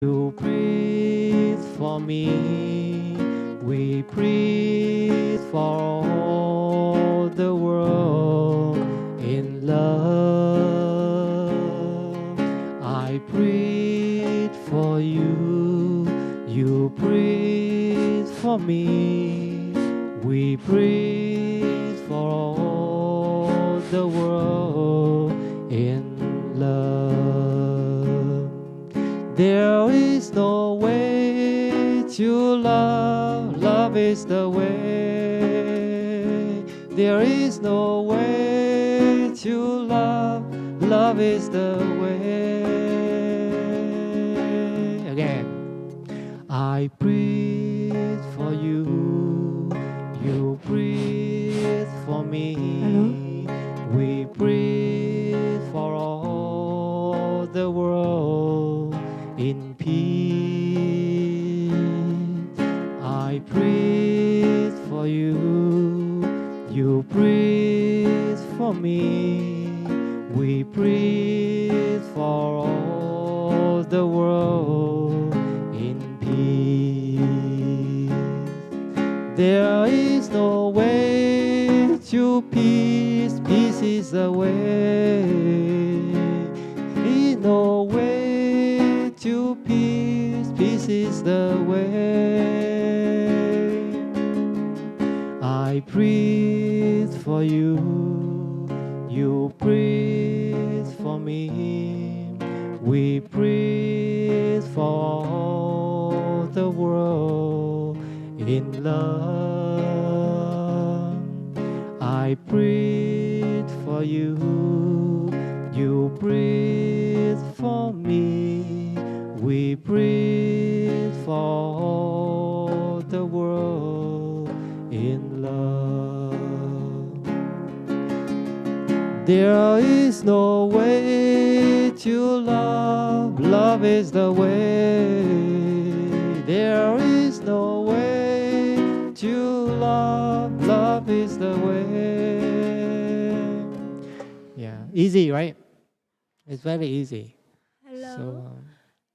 You breathe for me, we breathe for all the world in love. I breathe for you, you breathe for me, we breathe for all the world in love. There is no way to love, love is the way. There is no way to love, love is the way. Again, I breathe for you, you breathe for me. We breathe for all the world in peace. I breathe for you, you breathe for me. We breathe for all the world in peace. There is no way to peace, peace is the way. There is no way to peace, peace is the way. I breathe for you, you breathe for me. We breathe for all the world in love. I breathe for you, you breathe for me. We breathe for all the world in love. There is no way to love, love is the way. There is no way to love, love is the way. Yeah, easy, right? It's very easy. Hello. So,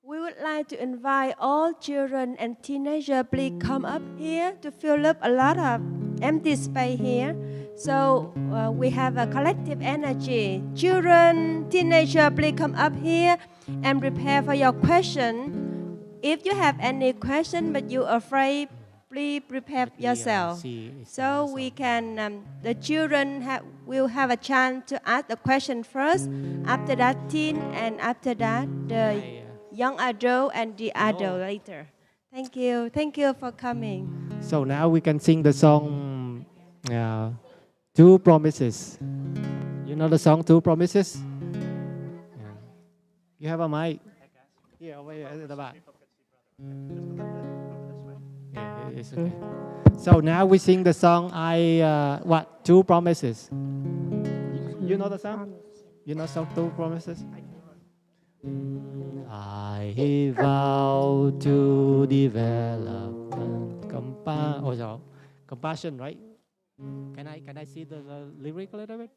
we would like to invite all children and teenagers, please come up here to fill up a lot of empty space here. So we have a collective energy. Children, teenagers, please come up here and prepare for your question. If you have any question but you're afraid, please prepare yourself. So we can, the children will have a chance to ask the question first. After that, teen, and after that, the young adult and the adult later. Thank you. Thank you for coming. so now we can sing the song Two Promises. You know the song Two Promises? Yeah. You have a mic? Here, over here at the back. Yeah, it's okay. So now we sing the song Two Promises. You know the song? You know song Two Promises? I vow to develop compassion, right? Can I see the lyric a little bit?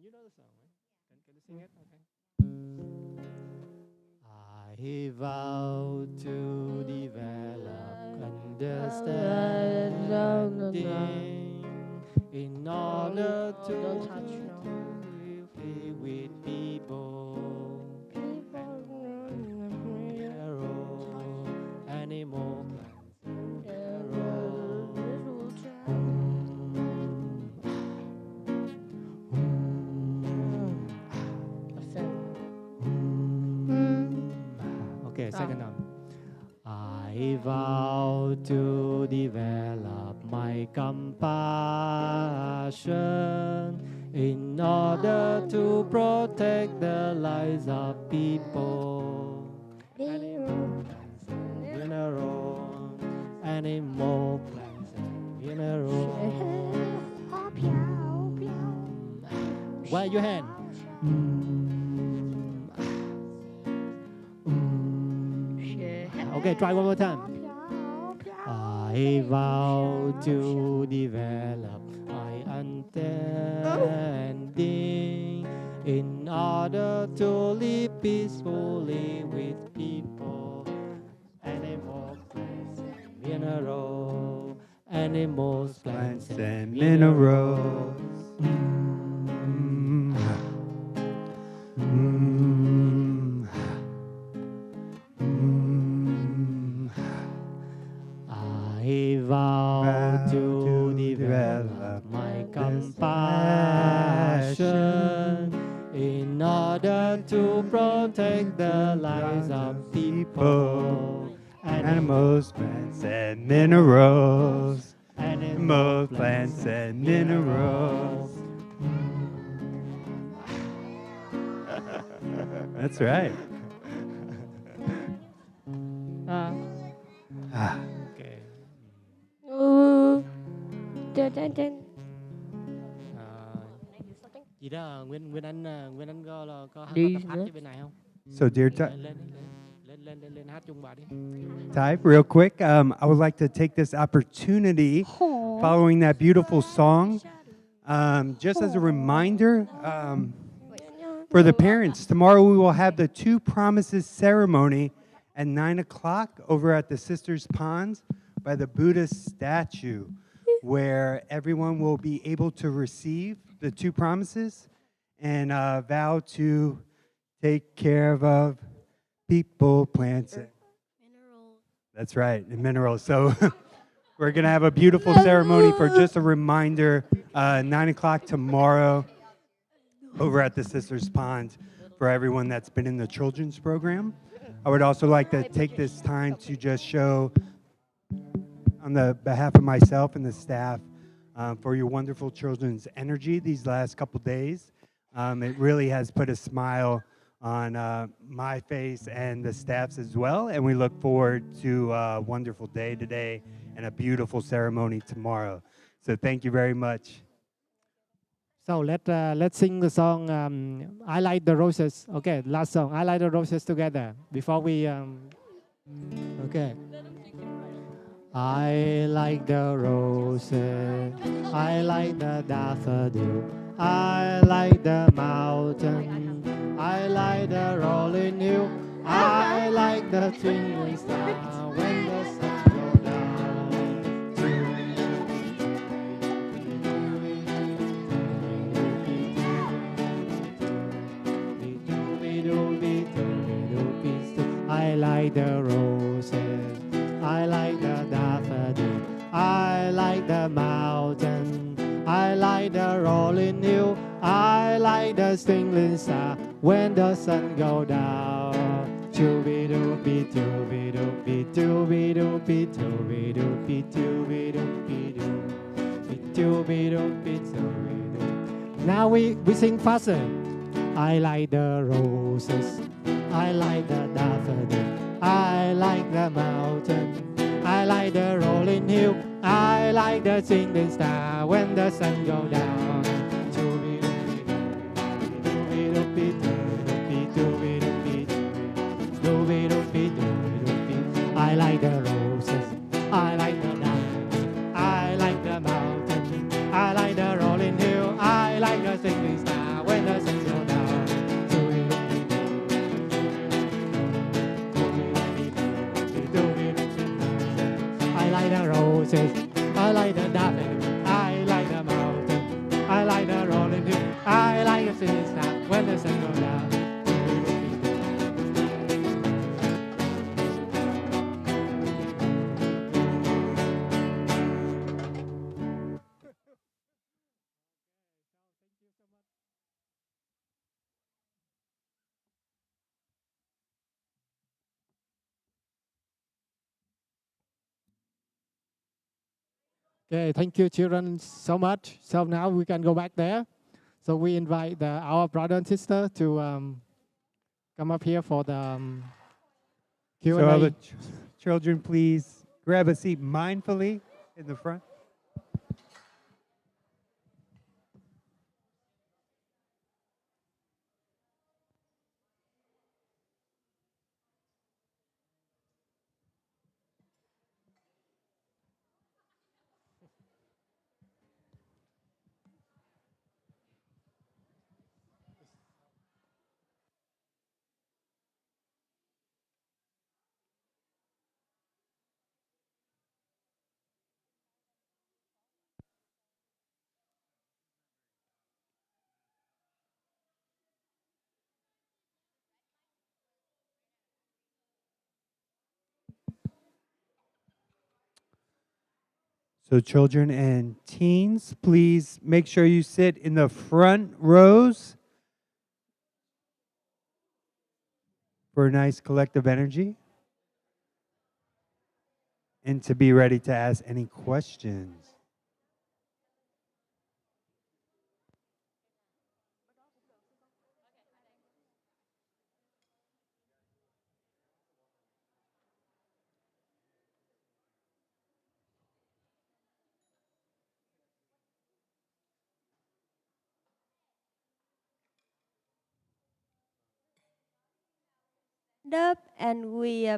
You know the song, right? Can you sing it? Okay. I vow to develop understanding in order to live with people, animal, Okay, second one. I vow to develop my compassion in order to protect the lives of people. Animal, plants, and mineral. Wave your hand. Okay, try one more time. I vow to develop my understanding in order to live peacefully with people. Animals, plants, and minerals. Animals, plants, and minerals. I vow to develop my compassion in order to protect the lives of people. Animals, plants, and minerals. Animals, plants, and minerals. That's right. Okay. Gì đó Nguyên Anh có tập hát với bên này không? So, dear Lên hát chung bà đi. Type, real quick, I would like to take this opportunity, following that beautiful song, just as a reminder for the parents. Tomorrow we will have the Two Promises ceremony at 9 o'clock over at the Sisters Ponds by the Buddha statue, where everyone will be able to receive the two promises and vow to take care of people, plants, and minerals. That's right, and minerals. So we're going to have a beautiful ceremony for just a reminder, 9 o'clock tomorrow over at the Sisters Pond for everyone that's been in the children's program. I would also like to take this time to just show, on the behalf of myself and the staff, for your wonderful children's energy these last couple days. It really has put a smile on my face and the staff's as well, and we look forward to a wonderful day today and a beautiful ceremony tomorrow. So thank you very much. So let's sing the song I Like the Roses. Okay, last song, I Like the Roses together before we okay. I like the roses, I like the daffodil, I like the mountain, I like the rolling hill, I like the twinkling star when the sun goes down. I like the roses, I like the daffodil, I like the mountain, I like the rolling hill, I like the twinkling star when the sun go down. Chooby dooby dooby dooby dooby dooby dooby dooby dooby dooby dooby dooby dooby. Now we sing faster. I like the roses, I like the daffodil, I like the mountain, I like the rolling hill, I like the twinkling star when the sun goes down. I like the roses, I like the daffodil, I like the mountain, I like the rolling hill, I like the twinkling star when the sun goes down. I like the roses, I like the daffodil, I like the mountain, I like the rolling hill, I like the twinkling star when the sun goes down. Okay, thank you, children, so much. So now we can go back there. So we invite our brother and sister to come up here for the Q&A. So all the children, please grab a seat mindfully in the front. So children and teens, please make sure you sit in the front rows for a nice collective energy and to be ready to ask any questions. Up and we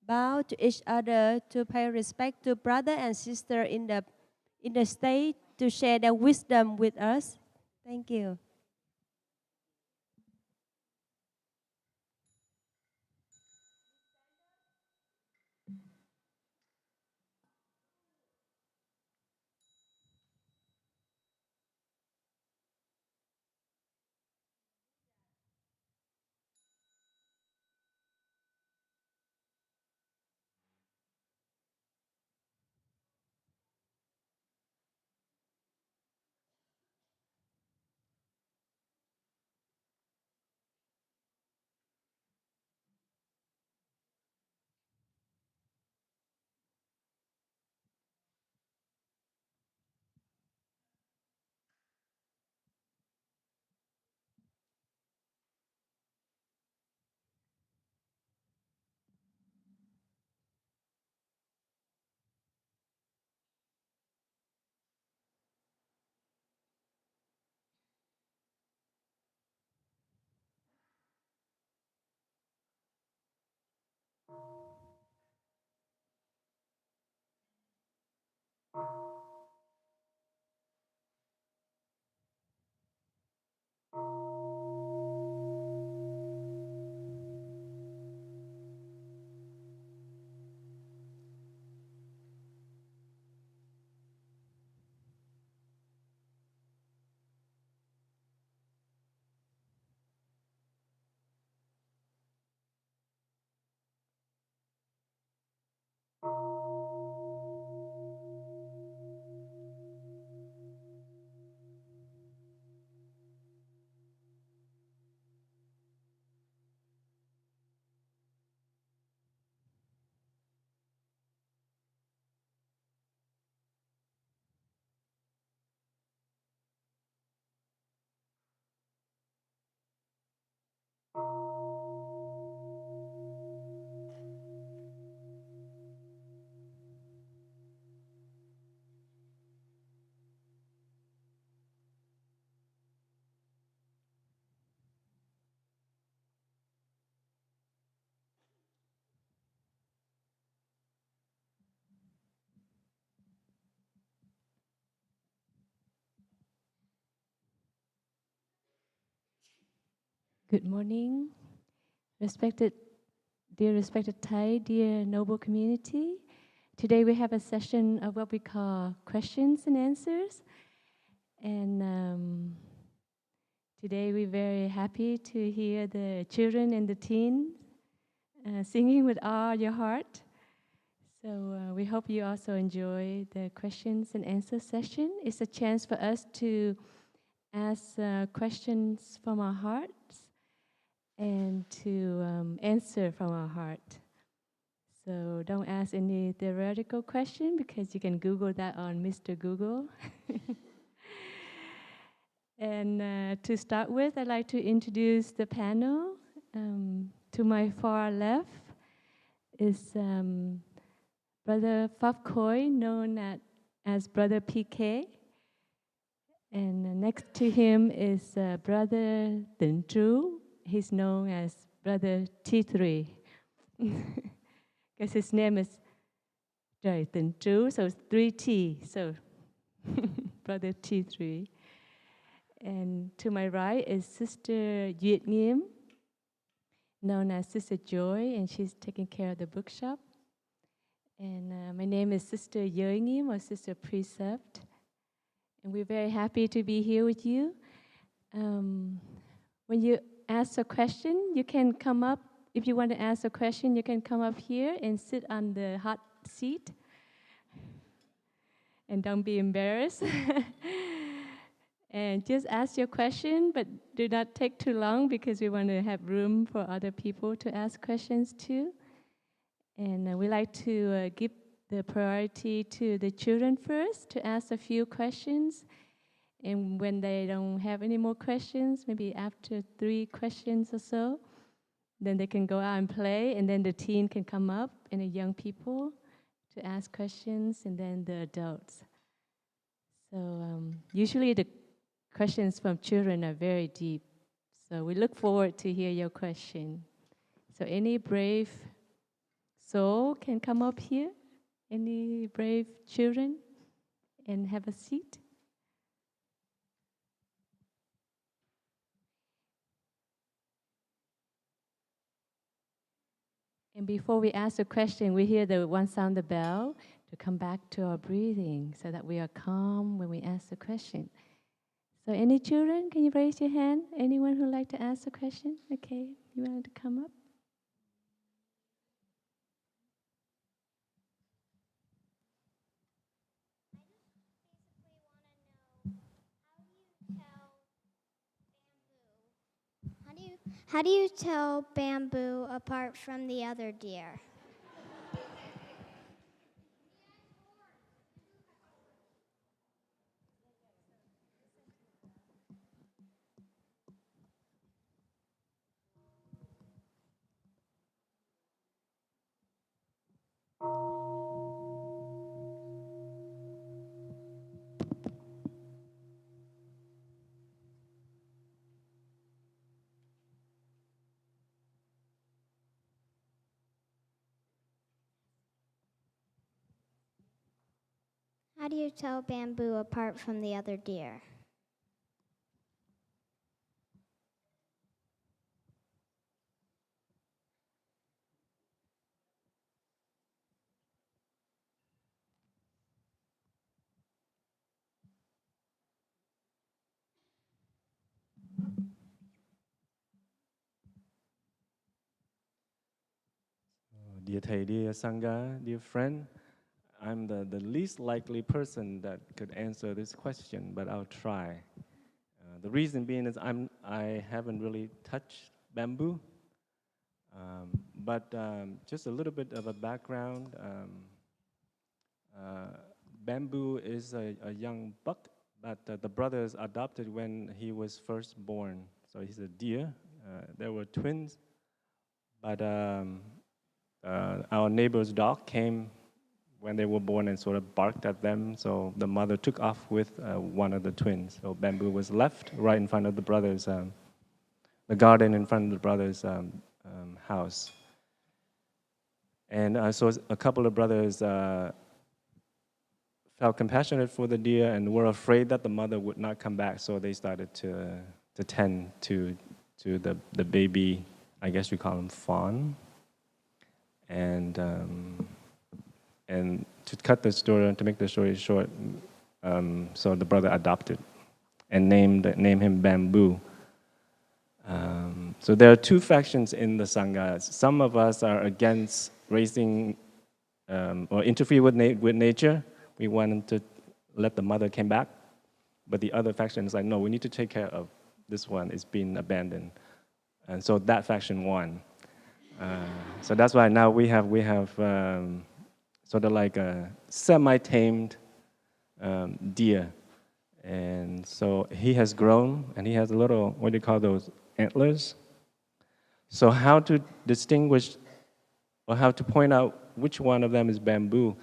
bow to each other to pay respect to brother and sister in the state to share their wisdom with us. Thank you. Good morning, respected, dear respected Thai, dear noble community. Today we have a session of what we call questions and answers. And today we're very happy to hear the children and the teens singing with all your heart. So we hope you also enjoy the questions and answer session. It's a chance for us to ask questions from our hearts and to answer from our heart. So don't ask any theoretical question because you can Google that on Mr. Google. And to start with, I'd like to introduce the panel. To my far left is Brother Phap Khoi, known as Brother PK. And next to him is Brother Tinh Tru. He's known as Brother T3. Because his name is Gioi Tinh Tru, so it's 3T, so Brother T3. And to my right is Sister Duyet, known as Sister Gioi, and she's taking care of the bookshop. And my name is Sister Gioi or Sister Precept. And we're very happy to be here with you. When you ask a question, you can come up. If you want to ask a question, you can come up here and sit on the hot seat. And don't be embarrassed. And just ask your question, but do not take too long because we want to have room for other people to ask questions too. And we like to give the priority to the children first to ask a few questions. And when they don't have any more questions, maybe after 3 questions or so, then they can go out and play, and then the teen can come up and the young people to ask questions, and then the adults. So usually the questions from children are very deep. So we look forward to hear your question. So any brave soul can come up here, any brave children, and have a seat. And before we ask a question, we hear the one sound the bell to come back to our breathing so that we are calm when we ask the question. So any children, can you raise your hand? Anyone who'd like to ask a question? Okay, you wanted to come up? How do you tell bamboo apart from the other deer? How do you tell bamboo apart from the other deer? Dear Thầy, dear Sangha, dear friend, I'm the least likely person that could answer this question, but I'll try. The reason being is I haven't really touched bamboo, but just a little bit of a background. Bamboo is a young buck, but the brothers adopted when he was first born. So he's a deer. There were twins, but our neighbor's dog came when they were born and sort of barked at them. So the mother took off with one of the twins. So bamboo was left right in front of the brothers, the garden in front of the brothers' house. And so a couple of brothers felt compassionate for the deer and were afraid that the mother would not come back. So they started to tend to the baby, I guess you call him fawn. And to cut the story, to make the story short, so the brother adopted and named him Bamboo. So there are 2 factions in the Sangha. Some of us are against raising or interfere with nature. We wanted to let the mother come back. But the other faction is like, no, we need to take care of this one. It's been abandoned. And so that faction won. So that's why now we have sort of like a semi-tamed deer. And so he has grown, and he has a little, what do you call those, antlers? So how to distinguish, or how to point out which one of them is bamboo?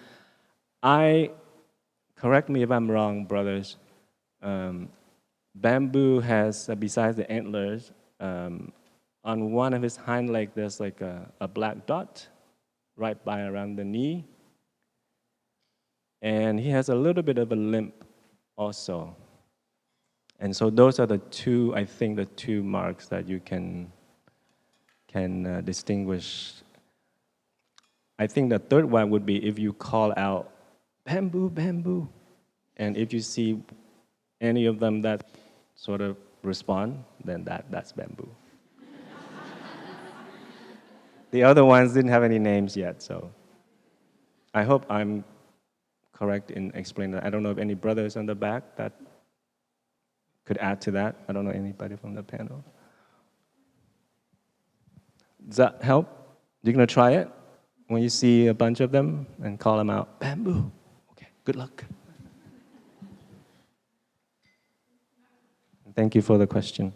Correct me if I'm wrong, brothers, bamboo has, besides the antlers, on one of his hind legs, there's like a black dot right by around the knee. And he has a little bit of a limp also. And so those are the 2, I think, the 2 marks that you can distinguish. I think the 3rd one would be if you call out, bamboo, bamboo. And if you see any of them that sort of respond, then that's bamboo. The other ones didn't have any names yet, so I hope I'm correct in explaining that. I don't know if any brothers on the back that could add to that. I don't know anybody from the panel. Does that help? You're going to try it when you see a bunch of them and call them out, bamboo. Okay, good luck. Thank you for the question.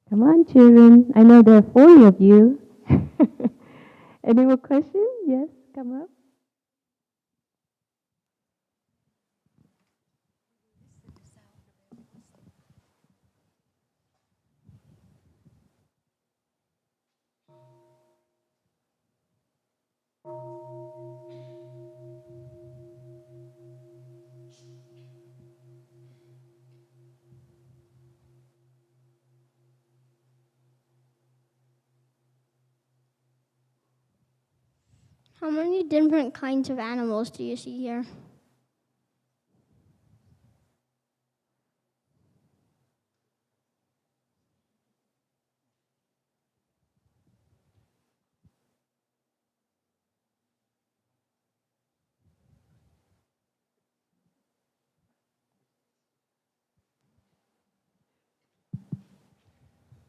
Come on, children. I know there are 40 of you. Any more questions? Yes, come up. How many different kinds of animals do you see here?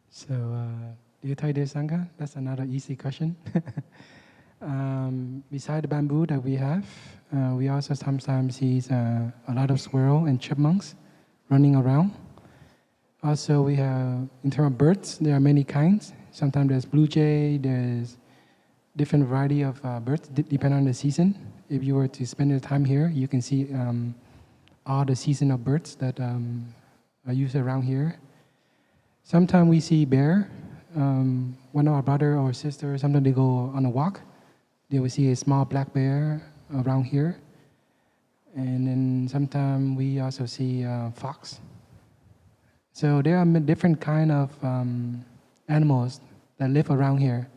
So, do you tie the sangha? That's another easy question. Beside the bamboo that we have, we also sometimes see a lot of squirrel and chipmunks running around. Also, we have, in terms of birds, there are many kinds. Sometimes there's blue jay, there's different variety of birds, depending on the season. If you were to spend the time here, you can see all the season of birds that are used around here. Sometimes we see bear. One of our brother or sister, sometimes they go on a walk. They will see a small black bear around here. And then sometimes we also see fox. So there are different kind of animals that live around here.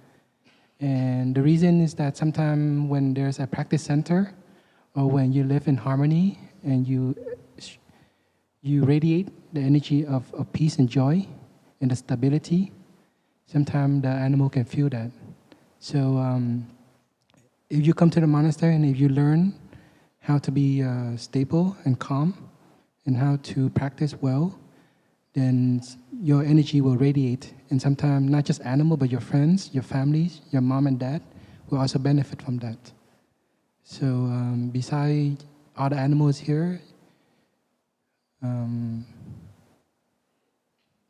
And the reason is that sometimes when there's a practice center or when you live in harmony and you radiate the energy of peace and joy and the stability, sometimes the animal can feel that. So if you come to the monastery and if you learn how to be stable and calm and how to practice well, then your energy will radiate. And sometimes not just animal, but your friends, your families, your mom and dad will also benefit from that. So besides all the animals here,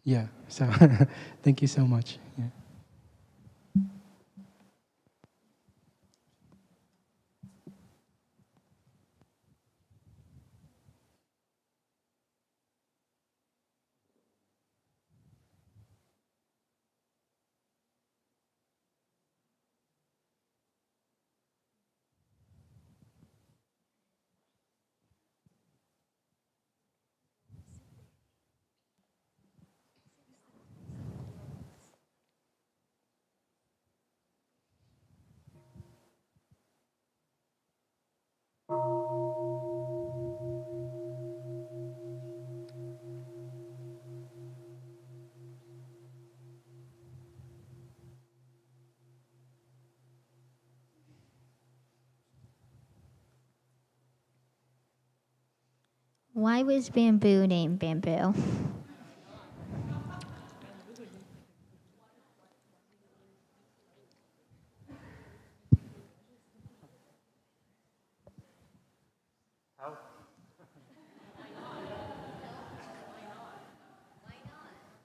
yeah, so thank you so much. Yeah. Why was bamboo named bamboo?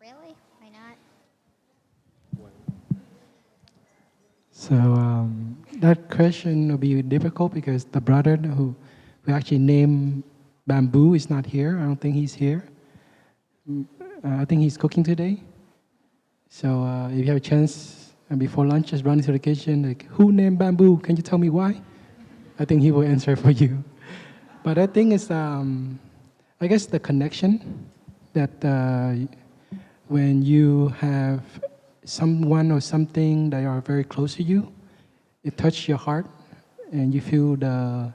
Really? Why not? So that question will be difficult because the brother who actually named bamboo is not here. I don't think he's here. I think he's cooking today. So if you have a chance and before lunch, just run into the kitchen, like, who named bamboo? Can you tell me why? I think he will answer for you. But I think it's, I guess the connection that when you have someone or something that are very close to you, it touches your heart, and you feel the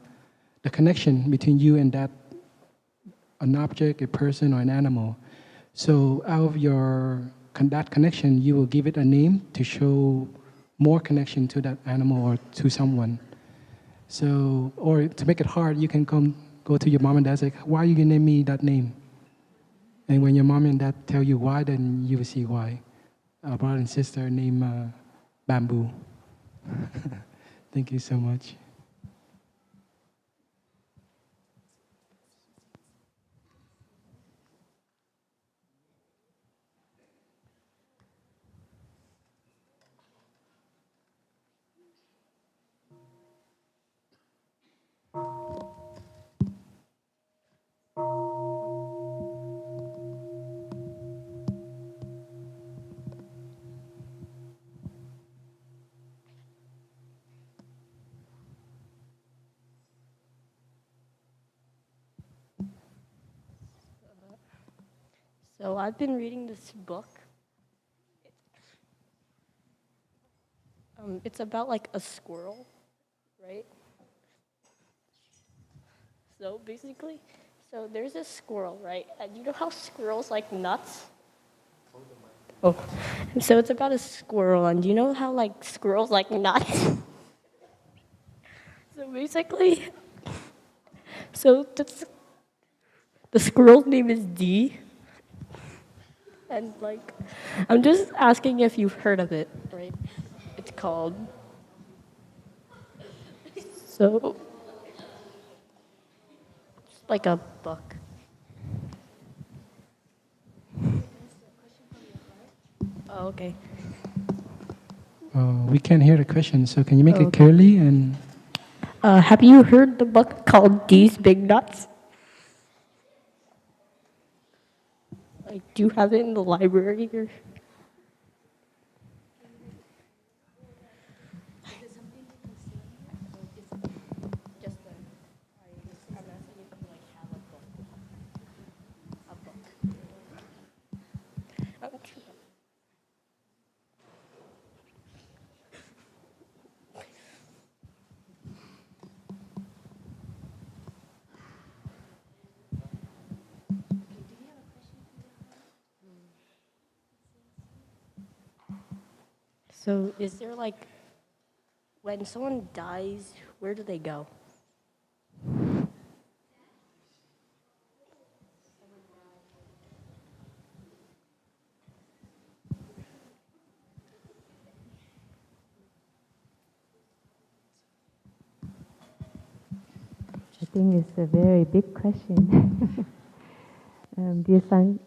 connection between you and that an object, a person, or an animal. So out of that connection, you will give it a name to show more connection to that animal or to someone. So, or to make it hard, you can go to your mom and dad and say, why are you going to name me that name? And when your mom and dad tell you why, then you will see why. Our brother and sister name Bamboo. Thank you so much. So I've been reading this book. It's about like a squirrel, right? So basically, so there's a squirrel, right? And you know how squirrels like nuts? Oh, so it's about a squirrel, and you know how like squirrels like nuts? So basically, so the squirrel's name is D. And like, I'm just asking if you've heard of it, right? It's called, so, it's like a book. Oh, okay. We can't hear the question, so can you make it Okay. clearly? And Have you heard the book called These Big Nuts? Like, do you have it in the library or? So is there like, when someone dies, where do they go? I think it's a very big question. Dear friend,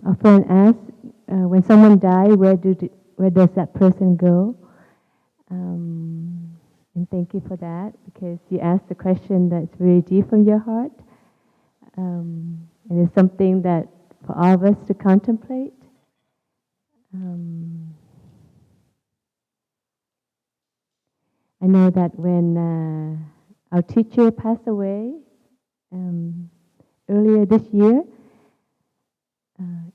a friend asked, when someone dies, where does that person go? And thank you for that, because you asked a question that's very deep from your heart. And it's something that for all of us to contemplate. I know that when our teacher passed away earlier this year,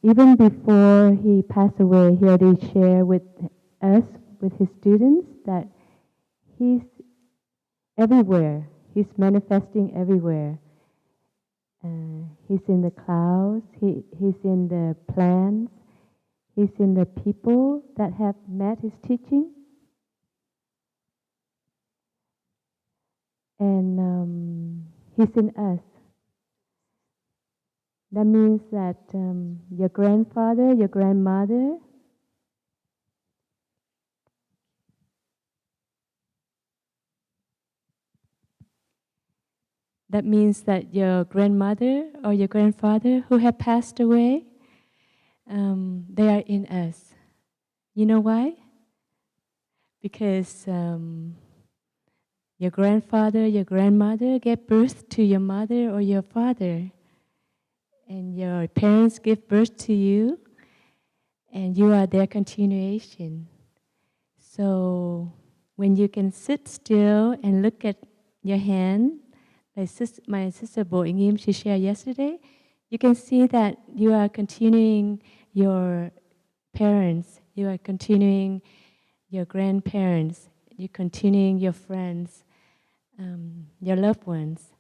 even before he passed away, he already shared with us, with his students, that he's everywhere. He's manifesting everywhere. He's in the clouds. He's in the plants. He's in the people that have met his teaching. And he's in us. That means that your grandfather, your grandmother, that means that your grandmother or your grandfather who have passed away, they are in us. You know why? Because your grandfather, your grandmother gave birth to your mother or your father. And your parents give birth to you, and you are their continuation. So when you can sit still and look at your hand, like my sister Bo Ingim, she shared yesterday, you can see that you are continuing your parents, you are continuing your grandparents, you're continuing your friends, your loved ones.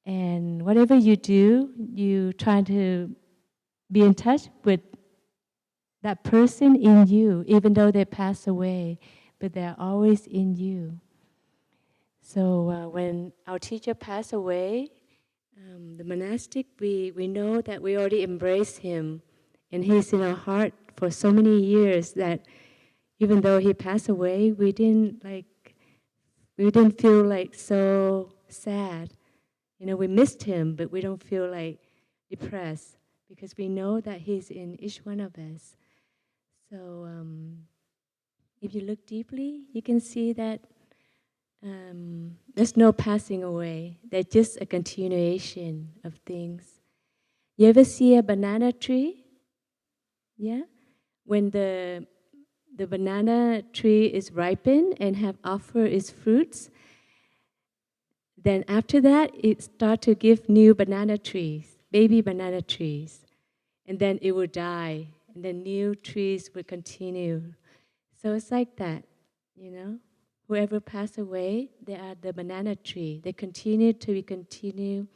And whatever you do, you try to be in touch with that person in you, even though they pass away, but they're always in you. So when our teacher passed away, the monastic, we know that we already embraced him, and he's in our heart for so many years that even though he passed away, we didn't feel like so sad. You know, we missed him, but we don't feel like depressed because we know that he's in each one of us. So if you look deeply, you can see that there's no passing away. They're just a continuation of things. You ever see a banana tree? Yeah? When the banana tree is ripened and have offered its fruits, then after that, it start to give new banana trees, baby banana trees. And then it will die, and then new trees will continue. So it's like that, you know? Whoever passed away, they are the banana tree. They continue to be continued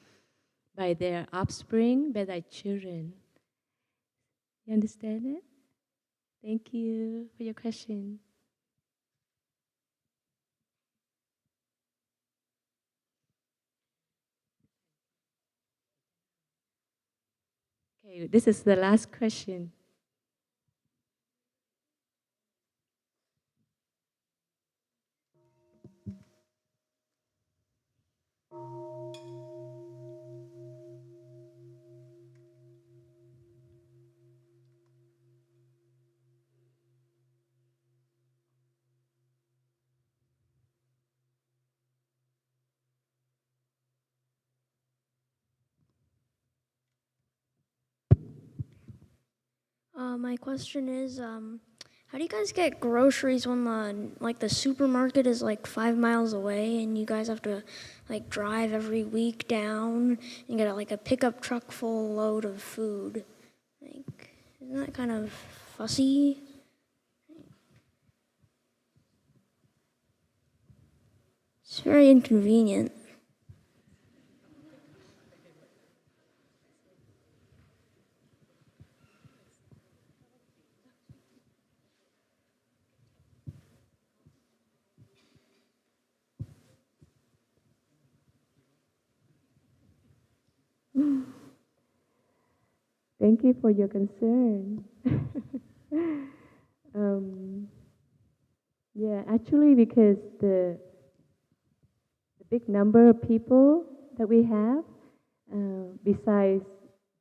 by their offspring, by their children. You understand it? Thank you for your question. Okay, this is the last question. My question is, how do you guys get groceries when the supermarket is like 5 miles away and you guys have to like drive every week down and get like a pickup truck full load of food? Like, isn't that kind of fussy? It's very inconvenient. Thank you for your concern. Yeah, actually, because the big number of people that we have, besides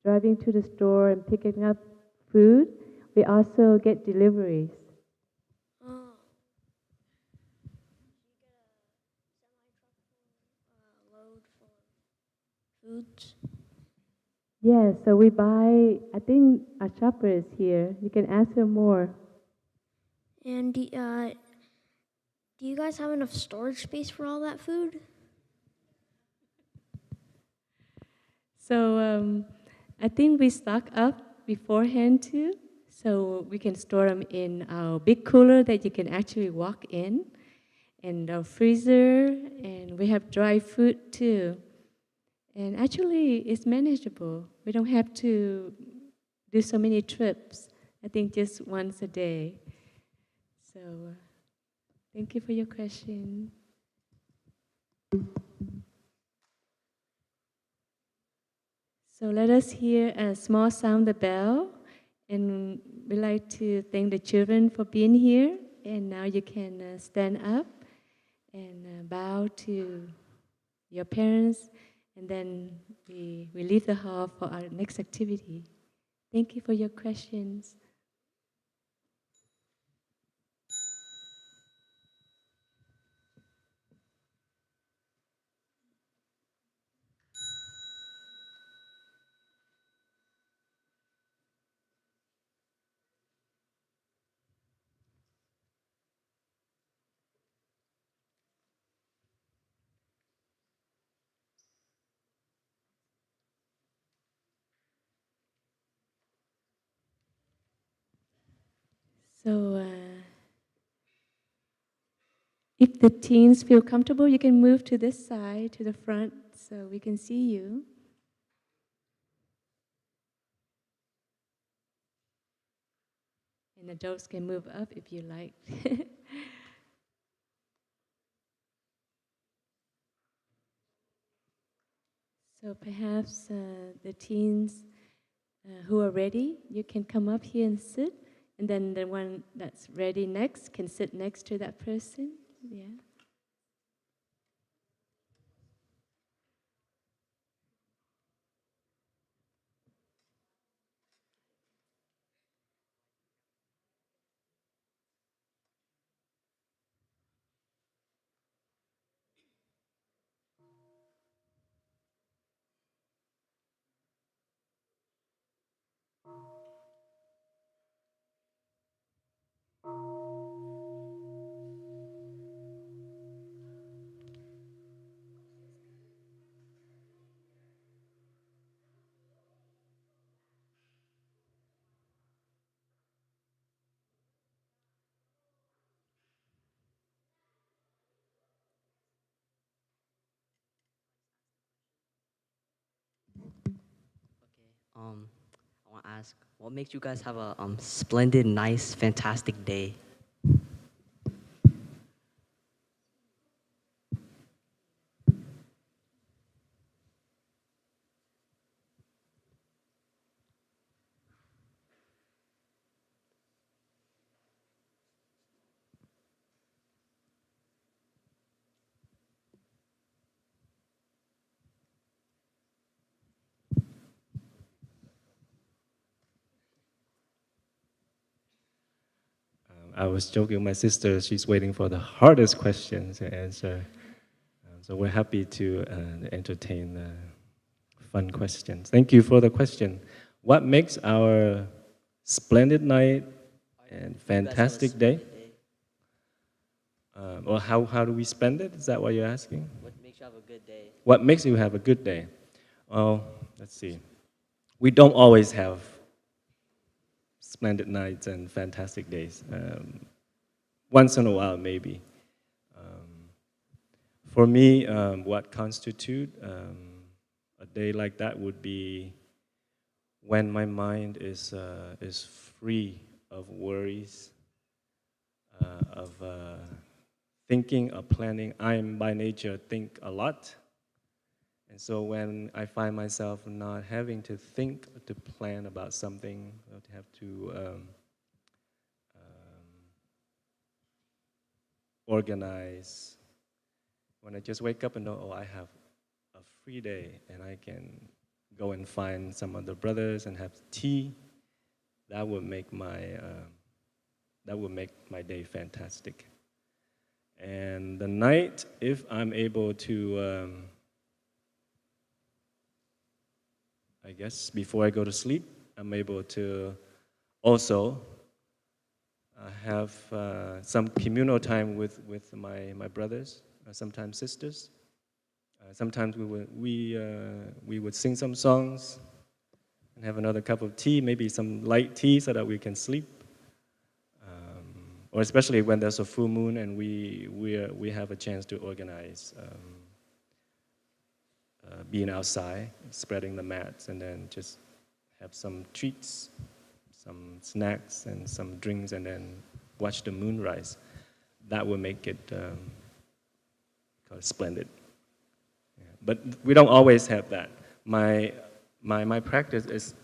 driving to the store and picking up food, we also get deliveries. Oh. Load full of foods. Yeah, so we buy, I think our shopper is here. You can ask her more. And do you guys have enough storage space for all that food? So I think we stock up beforehand too, so we can store them in our big cooler that you can actually walk in, and our freezer, and we have dry food too. And actually, it's manageable. We don't have to do so many trips. I think just once a day. So thank you for your question. So let us hear a small sound the bell, and we'd like to thank the children for being here. And now you can stand up and bow to your parents, and then we leave the hall for our next activity. Thank you for your questions. So if the teens feel comfortable, you can move to this side, to the front, so we can see you. And adults can move up if you like. So perhaps the teens who are ready, you can come up here and sit. And then the one that's ready next can sit next to that person. Yeah. I want to ask, what makes you guys have a splendid, nice, fantastic day? I was joking with my sister, she's waiting for the hardest question to answer. So we're happy to entertain fun questions. Thank you for the question. What makes our splendid night and fantastic day? Or how do we spend it? Is that what you're asking? What makes you have a good day? What makes you have a good day? Well, let's see. We don't always have splendid nights and fantastic days. Once in a while, maybe. For me, what constitutes a day like that would be when my mind is free of worries, of thinking, of planning. I'm by nature think a lot. And so when I find myself not having to think, to plan about something, or to have to organize, when I just wake up and know, oh, I have a free day and I can go and find some other brothers and have tea, that would make my day fantastic. And the night, if I'm able to, I guess before I go to sleep, I'm able to also have some communal time with my brothers, sometimes sisters. Sometimes we would sing some songs and have another cup of tea, maybe some light tea so that we can sleep. Or especially when there's a full moon and we have a chance to organize being outside, spreading the mats, and then just have some treats, some snacks and some drinks, and then watch the moon rise. That would make it splendid. Yeah. But we don't always have that. My practice is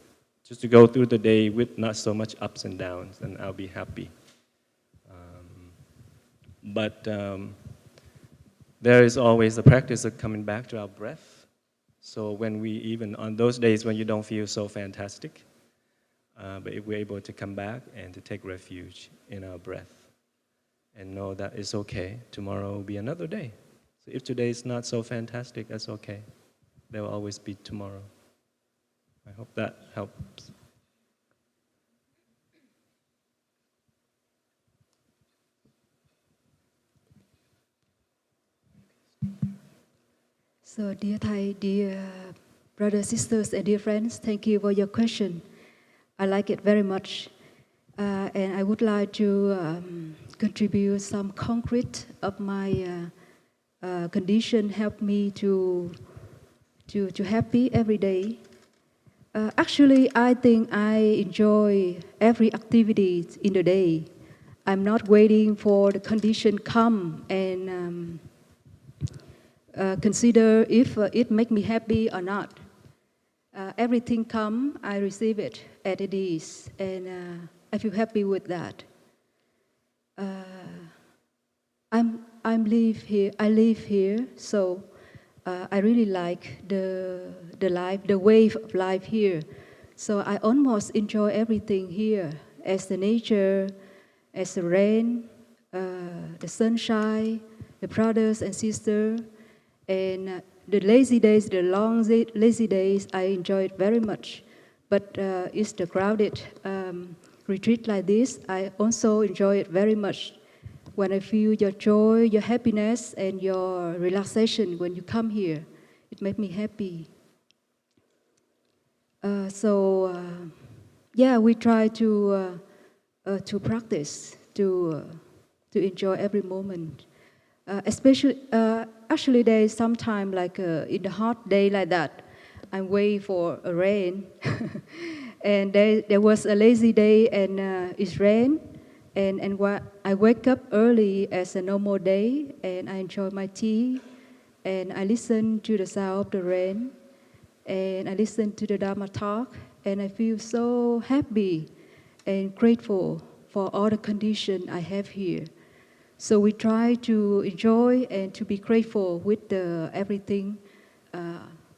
just to go through the day with not so much ups and downs, and I'll be happy. But there is always the practice of coming back to our breath. So when we, even on those days when you don't feel so fantastic, but if we're able to come back and to take refuge in our breath and know that it's okay, tomorrow will be another day. So if today is not so fantastic, that's okay. There will always be tomorrow. I hope that helps. So, dear Thai, dear brothers, sisters, and dear friends, thank you for your question. I like it very much. And I would like to contribute some concrete of my condition, help me to happy every day. Actually, I think I enjoy every activity in the day. I'm not waiting for the condition come and consider if it make me happy or not. Everything come, I receive it as it is, and I feel happy with that. I live here, so I really like the life, the wave of life here. So I almost enjoy everything here, as the nature, as the rain, the sunshine, the brothers and sisters, and the lazy days, the long lazy days, I enjoy it very much. But it's the crowded retreat like this, I also enjoy it very much. When I feel your joy, your happiness, and your relaxation when you come here, it makes me happy. Yeah, we try to practice, to enjoy every moment. Actually, there is sometimes like in the hot day like that, I'm waiting for a rain, and there was a lazy day and it's rain, and I wake up early as a normal day, and I enjoy my tea, and I listen to the sound of the rain, and I listen to the Dharma talk, and I feel so happy and grateful for all the conditions I have here. So we try to enjoy and to be grateful with everything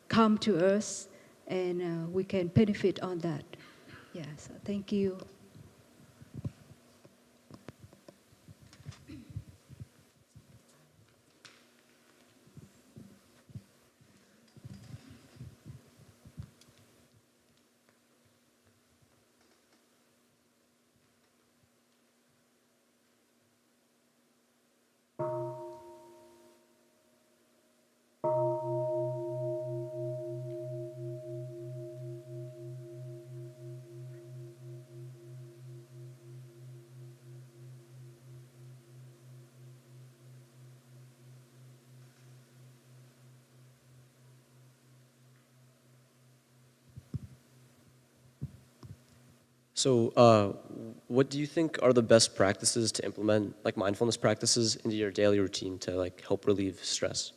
come to us, and we can benefit on that. Yeah, so thank you. So what do you think are the best practices to implement, like mindfulness practices, into your daily routine to like help relieve stress?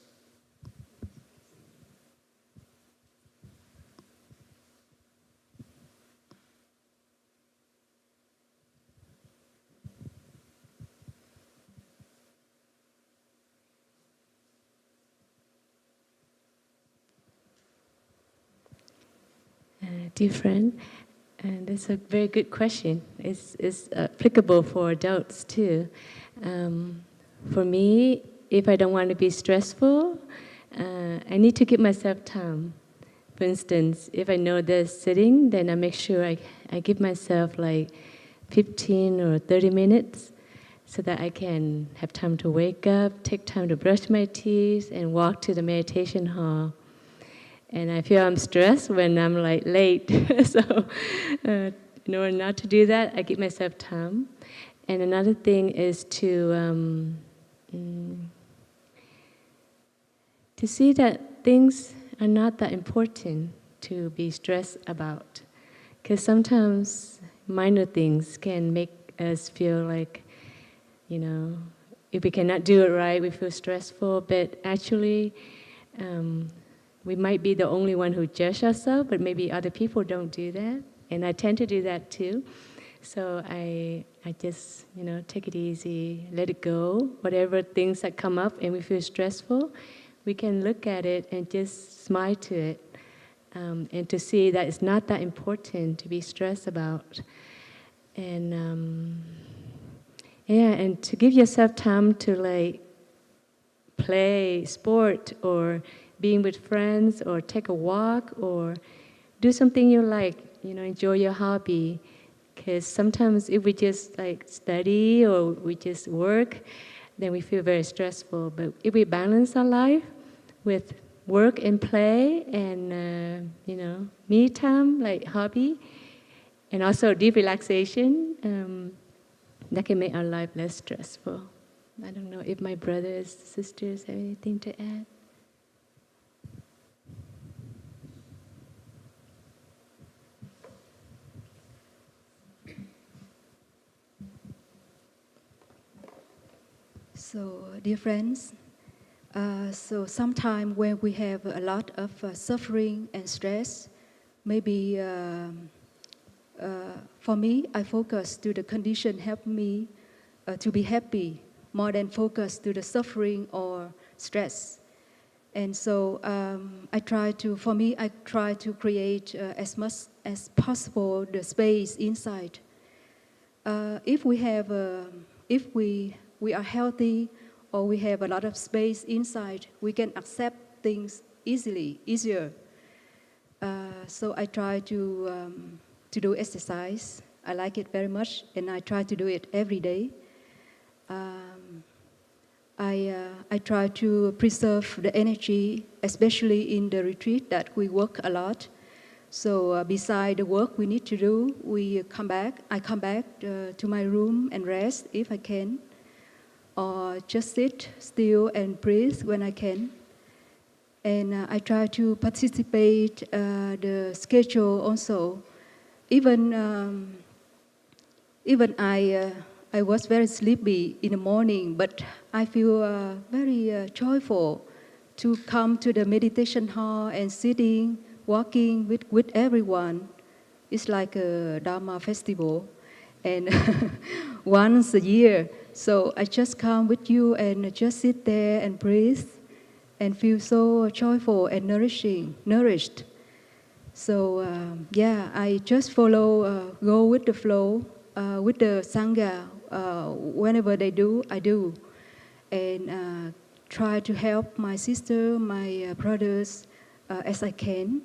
Dear friend, and that's a very good question. It's applicable for adults too. For me, if I don't want to be stressful, I need to give myself time. For instance, if I know there's sitting, then I make sure I give myself like 15 or 30 minutes so that I can have time to wake up, take time to brush my teeth, and walk to the meditation hall. And I feel I'm stressed when I'm like late. So in order not to do that, I give myself time. And another thing is to see that things are not that important to be stressed about. Because sometimes minor things can make us feel like, if we cannot do it right, we feel stressful. But actually, we might be the only one who judge ourselves, but maybe other people don't do that. And I tend to do that too. So I just, take it easy, let it go. Whatever things that come up and we feel stressful, we can look at it and just smile to it. And to see that it's not that important to be stressed about. And and to give yourself time to like play sport or being with friends or take a walk or do something you like, enjoy your hobby. Because sometimes if we just like study or we just work, then we feel very stressful. But if we balance our life with work and play and, me time, like hobby, and also deep relaxation that can make our life less stressful. I don't know if my brothers, sisters have anything to add. So, dear friends, so sometimes when we have a lot of suffering and stress, maybe for me, I focus to the condition help me to be happy more than focus to the suffering or stress. And so I try to create as much as possible the space inside. If we are healthy or we have a lot of space inside, we can accept things easier. So I try to do exercise. I like it very much, and I try to do it every day. I try to preserve the energy, especially in the retreat that we work a lot. So beside the work we need to do, I come back to my room and rest if I can, or just sit still and breathe when I can. And I try to participate the schedule also. Even I was very sleepy in the morning, but I feel very joyful to come to the meditation hall and sitting, walking with everyone. It's like a Dharma festival, and once a year. So I just come with you and just sit there and breathe and feel so joyful and nourished. So I just go with the flow, with the Sangha. Whenever they do, I do. And try to help my sister, my brothers as I can.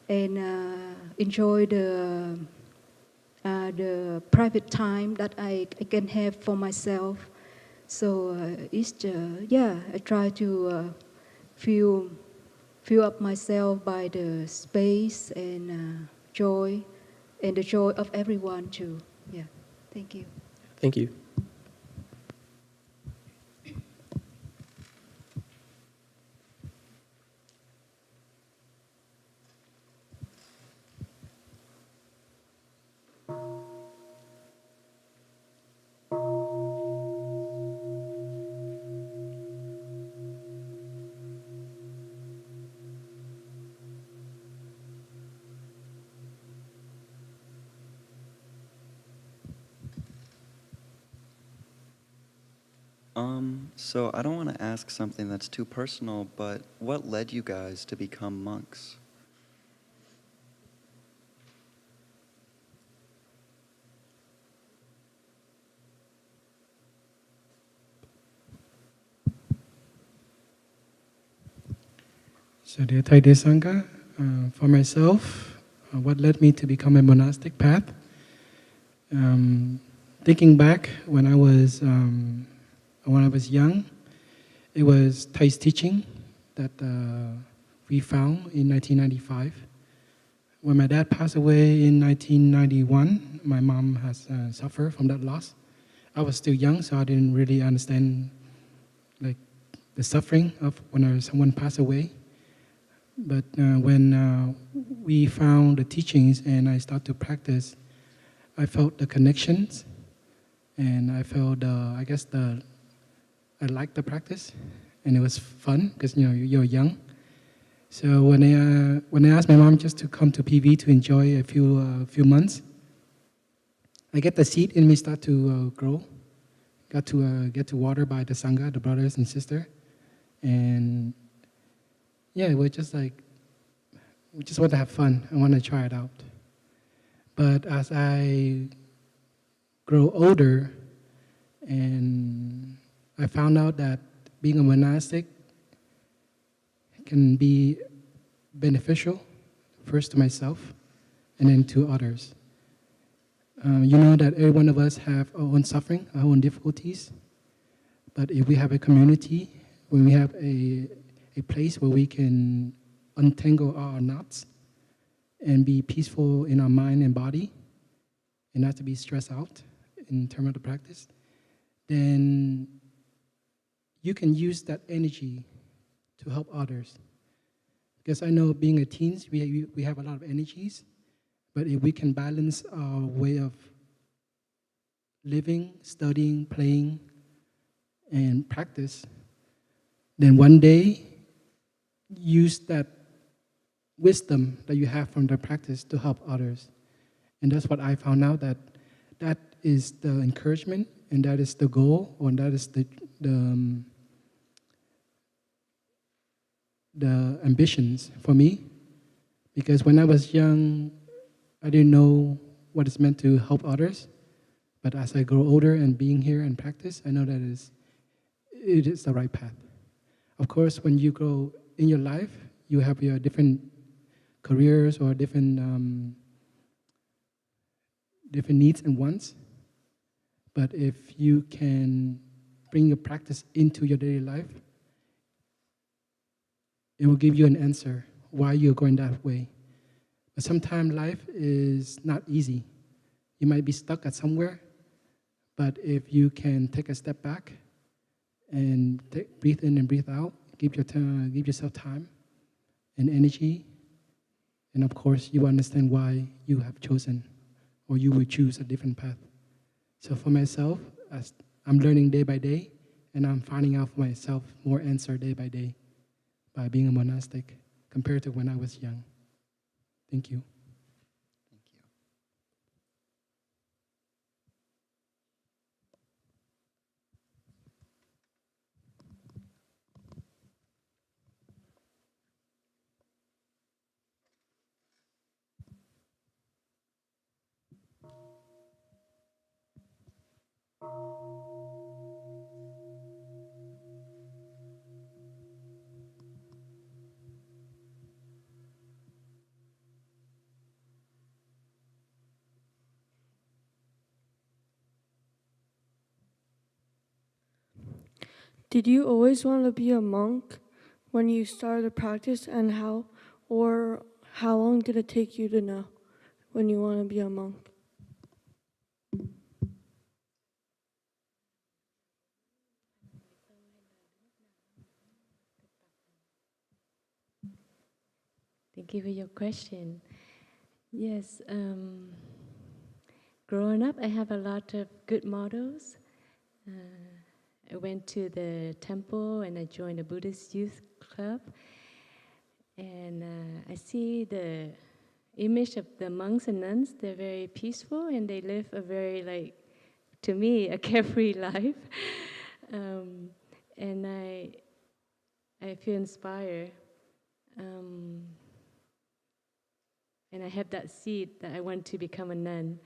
And enjoy the private time that I can have for myself. So I try to fill up myself by the space and joy, and the joy of everyone too. Yeah, thank you. Thank you. So I don't want to ask something that's too personal, but what led you guys to become monks? So dear Thai Dear Sangha, for myself, what led me to become a monastic path? Thinking back when I was young, it was Thai's teaching that we found in 1995. When my dad passed away in 1991, my mom has suffered from that loss. I was still young, so I didn't really understand like the suffering of when someone passed away. But when we found the teachings and I started to practice, I felt the connections, and I felt I liked the practice, and it was fun because you're young. So when I asked my mom just to come to PV to enjoy a few months, I get the seed in me start to grow. Got to get to water by the Sangha, the brothers and sister, and yeah, we're just like we just want to have fun. I want to try it out. But as I grow older, and I found out that being a monastic can be beneficial, first to myself, and then to others. You know that every one of us have our own suffering, our own difficulties. But if we have a community, when we have a place where we can untangle our knots and be peaceful in our mind and body, and not to be stressed out in terms of the practice, then you can use that energy to help others. Because I know being a teens, we have a lot of energies, but if we can balance our way of living, studying, playing, and practice, then one day use that wisdom that you have from the practice to help others. And that's what I found out, that that is the encouragement, and that is the goal, or that is the ambitions for me. Because when I was young, I didn't know what it's meant to help others. But as I grow older and being here and practice, I know that it is the right path. Of course, when you grow in your life, you have your different careers or different needs and wants. But if you can bring your practice into your daily life, it will give you an answer why you're going that way. But sometimes life is not easy. You might be stuck at somewhere, but if you can take a step back and breathe in and breathe out, give yourself time and energy, and of course you understand why you have chosen or you will choose a different path. So for myself, as I'm learning day by day, and I'm finding out for myself more answer day by day by being a monastic compared to when I was young. Thank you. Did you always want to be a monk when you started the practice, and how long did it take you to know when you want to be a monk? Thank you for your question. Yes, growing up, I have a lot of good models. I went to the temple and I joined a Buddhist youth club. And I see the image of the monks and nuns. They're very peaceful and they live a very, to me, a carefree life. And I feel inspired. And I have that seed that I want to become a nun.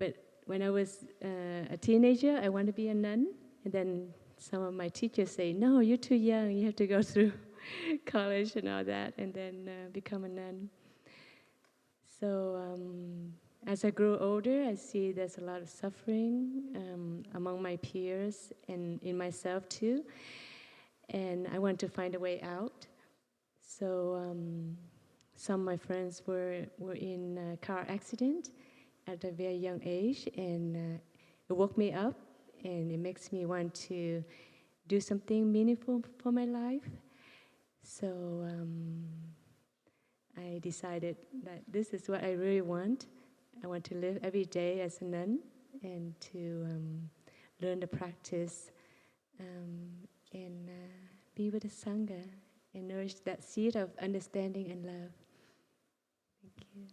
But when I was a teenager, I wanted to be a nun. And then some of my teachers say, no, you're too young. You have to go through college and all that, and then become a nun. So as I grow older, I see there's a lot of suffering among my peers and in myself too. And I want to find a way out. So some of my friends were in a car accident at a very young age, and it woke me up, and it makes me want to do something meaningful for my life. So I decided that this is what I really want. I want to live every day as a nun and to learn the practice and be with the Sangha and nourish that seed of understanding and love. Thank you.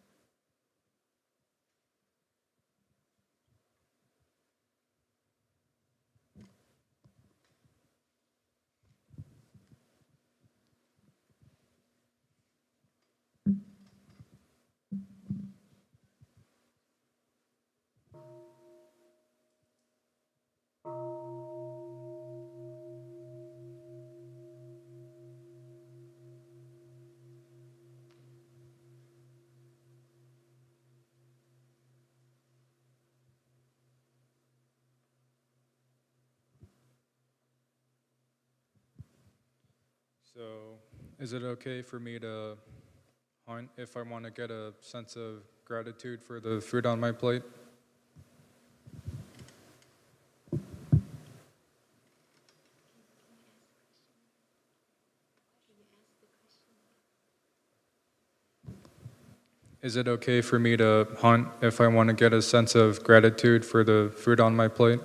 So, is it okay for me to hunt if I want to get a sense of gratitude for the food on my plate? Is it okay for me to hunt if I want to get a sense of gratitude for the food on my plate?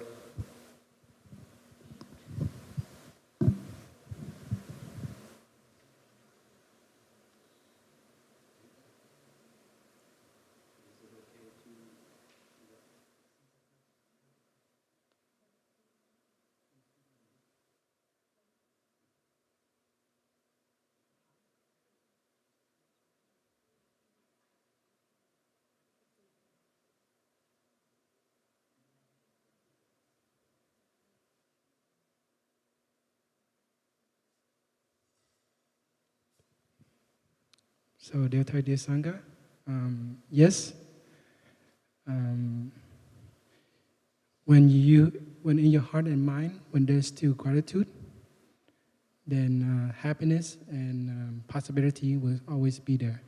So, dear Thai dear Sangha, yes. When in your heart and mind, when there's still gratitude, then happiness and possibility will always be there.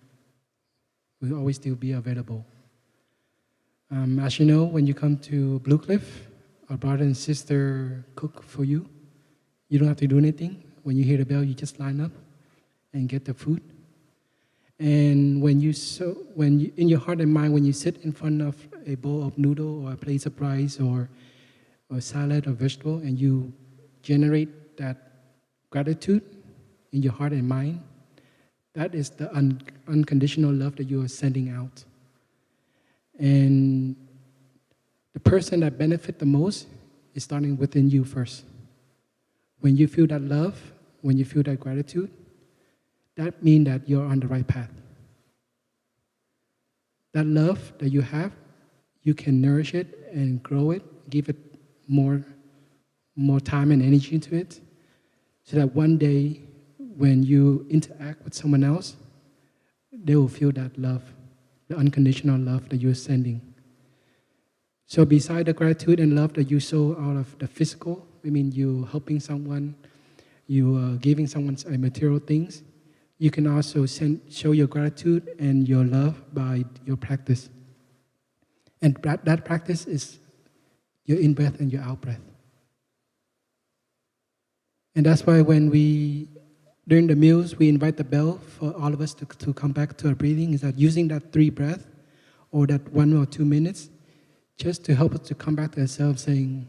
Will always still be available. As you know, when you come to Blue Cliff, our brother and sister cook for you. You don't have to do anything. When you hear the bell, you just line up and get the food. And when you in your heart and mind, when you sit in front of a bowl of noodle or a plate of rice or salad or vegetable, and you generate that gratitude in your heart and mind, that is the unconditional love that you are sending out. And the person that benefit the most is starting within you first. When you feel that love, when you feel that gratitude, that means that you're on the right path. That love that you have, you can nourish it and grow it, give it more time and energy into it, so that one day when you interact with someone else, they will feel that love, the unconditional love that you're sending. So beside the gratitude and love that you show out of the physical, I mean you helping someone, you giving someone material things, you can also show your gratitude and your love by your practice. And that practice is your in-breath and your out-breath. And that's why when during the meals, we invite the bell for all of us to come back to our breathing, is that using that 3 breaths or that 1 or 2 minutes, just to help us to come back to ourselves, saying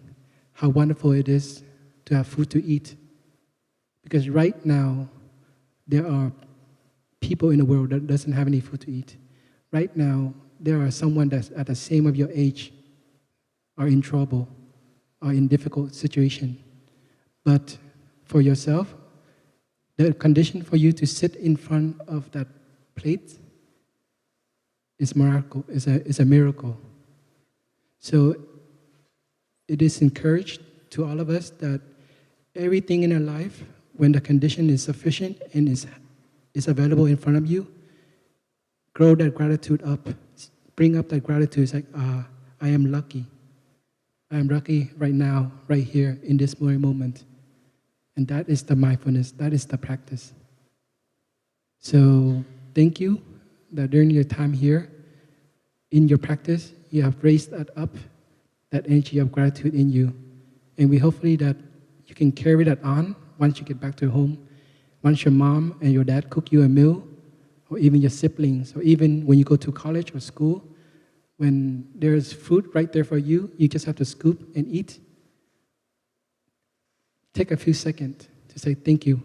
how wonderful it is to have food to eat. Because right now, there are people in the world that doesn't have any food to eat. Right now, there are someone that's at the same of your age are in trouble, are in difficult situation. But for yourself, the condition for you to sit in front of that plate is a miracle. So it is encouraged to all of us that everything in our life, when the condition is sufficient and is available in front of you, grow that gratitude up. Bring up that gratitude. It's like, I am lucky. I am lucky right now, right here, in this very moment. And that is the mindfulness, that is the practice. So thank you that during your time here, in your practice, you have raised that up, that energy of gratitude in you. And we hopefully that you can carry that on once you get back to home, once your mom and your dad cook you a meal, or even your siblings, or even when you go to college or school, when there's food right there for you, you just have to scoop and eat. Take a few seconds to say thank you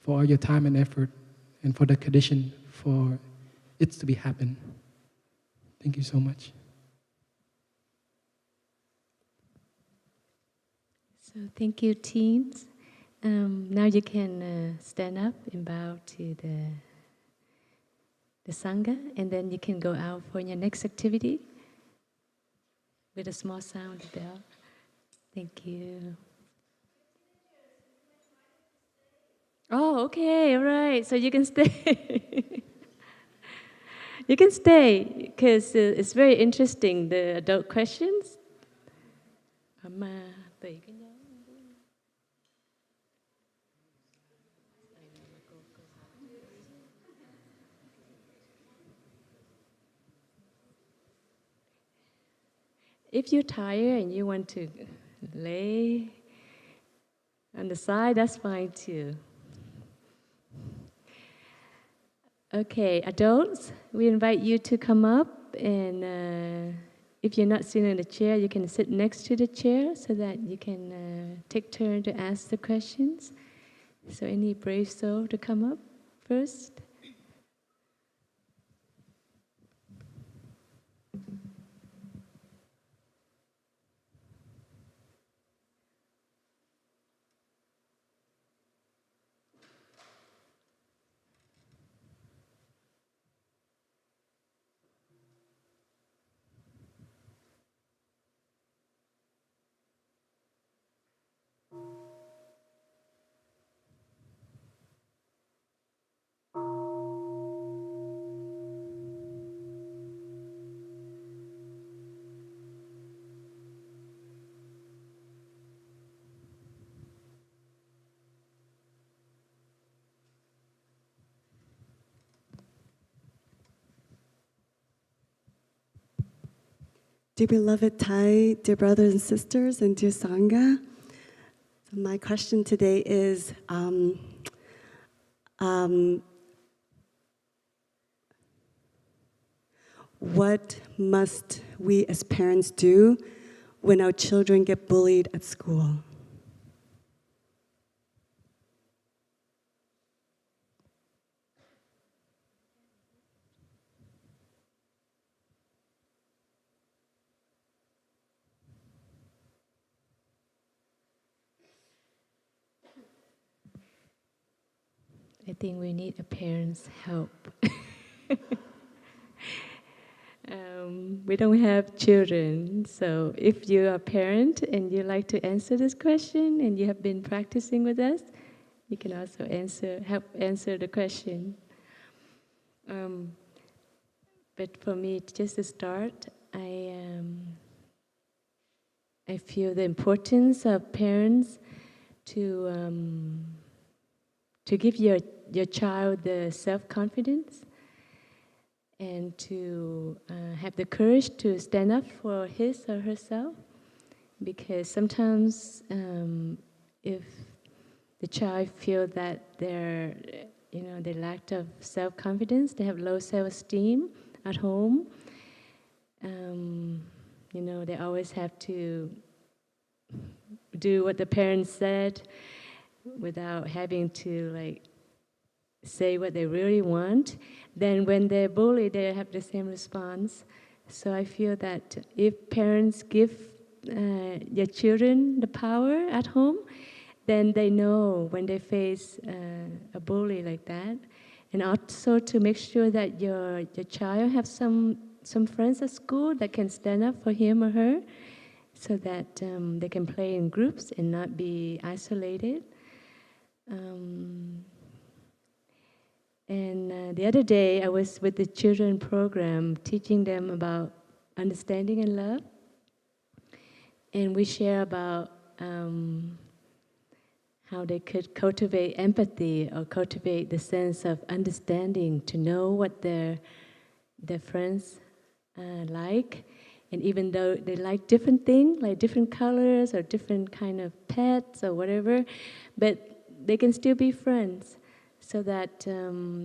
for all your time and effort and for the condition for it to be happen. Thank you so much. So thank you, teens. Now you can stand up and bow to the Sangha, and then you can go out for your next activity with a small sound bell. Thank you. Oh, okay, all right. So you can stay. You can stay, because it's very interesting, the adult questions. If you're tired and you want to lay on the side, that's fine too. Okay, adults, we invite you to come up, and if you're not sitting in the chair, you can sit next to the chair so that you can take turn to ask the questions. So any brave soul to come up first? Dear beloved Thai, dear brothers and sisters, and dear Sangha, my question today is, what must we as parents do when our children get bullied at school? I think we need a parent's help. We don't have children, so if you're a parent and you like to answer this question and you have been practicing with us, you can also help answer the question. But for me, just to start, I feel the importance of parents to give your child the self-confidence and to have the courage to stand up for his or herself. Because sometimes if the child feels that they lack of self-confidence, they have low self-esteem at home, they always have to do what the parents said without having to say what they really want. Then when they're bullied, they have the same response. So I feel that if parents give their children the power at home, then they know when they face a bully like that. And also to make sure that your child have some friends at school that can stand up for him or her, so that they can play in groups and not be isolated. And the other day, I was with the children program, teaching them about understanding and love. And we share about how they could cultivate empathy or cultivate the sense of understanding, to know what their friends like. And even though they like different things, like different colors or different kind of pets or whatever, but they can still be friends, so that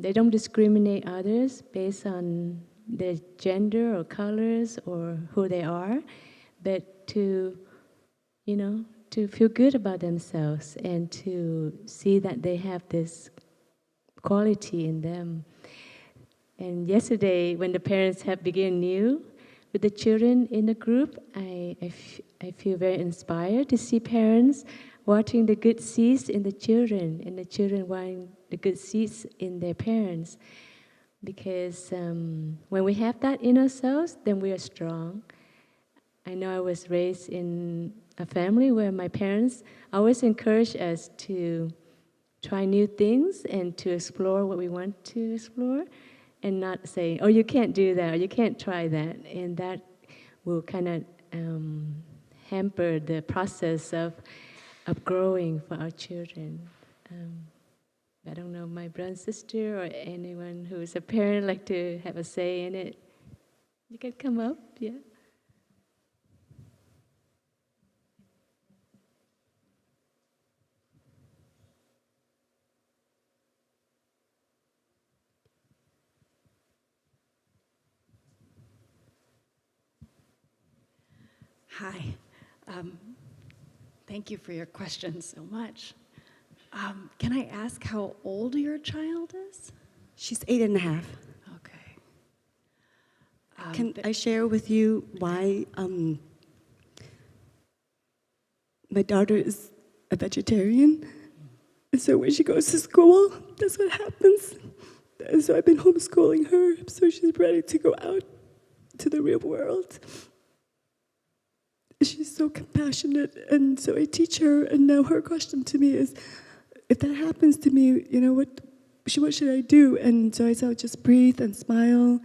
they don't discriminate others based on their gender or colors or who they are, but to feel good about themselves and to see that they have this quality in them. And yesterday, when the parents have begun new with the children in the group, I feel very inspired to see parents watching the good seeds in the children, and the children watching the good seeds in their parents. Because when we have that in ourselves, then we are strong. I know I was raised in a family where my parents always encouraged us to try new things and to explore what we want to explore, and not say, oh, you can't do that, or you can't try that. And that will kind of hamper the process of growing for our children. I don't know, my brother and sister or anyone who is a parent like to have a say in it. You can come up, yeah. Hi. Thank you for your question so much. Can I ask how old your child is? She's 8.5. Okay. Can I share with you why my daughter is a vegetarian? And so when she goes to school, that's what happens. And so I've been homeschooling her so she's ready to go out to the real world. She's so compassionate, and so I teach her, and now her question to me is, if that happens to me, you know, what should I do? And so I said, just breathe and smile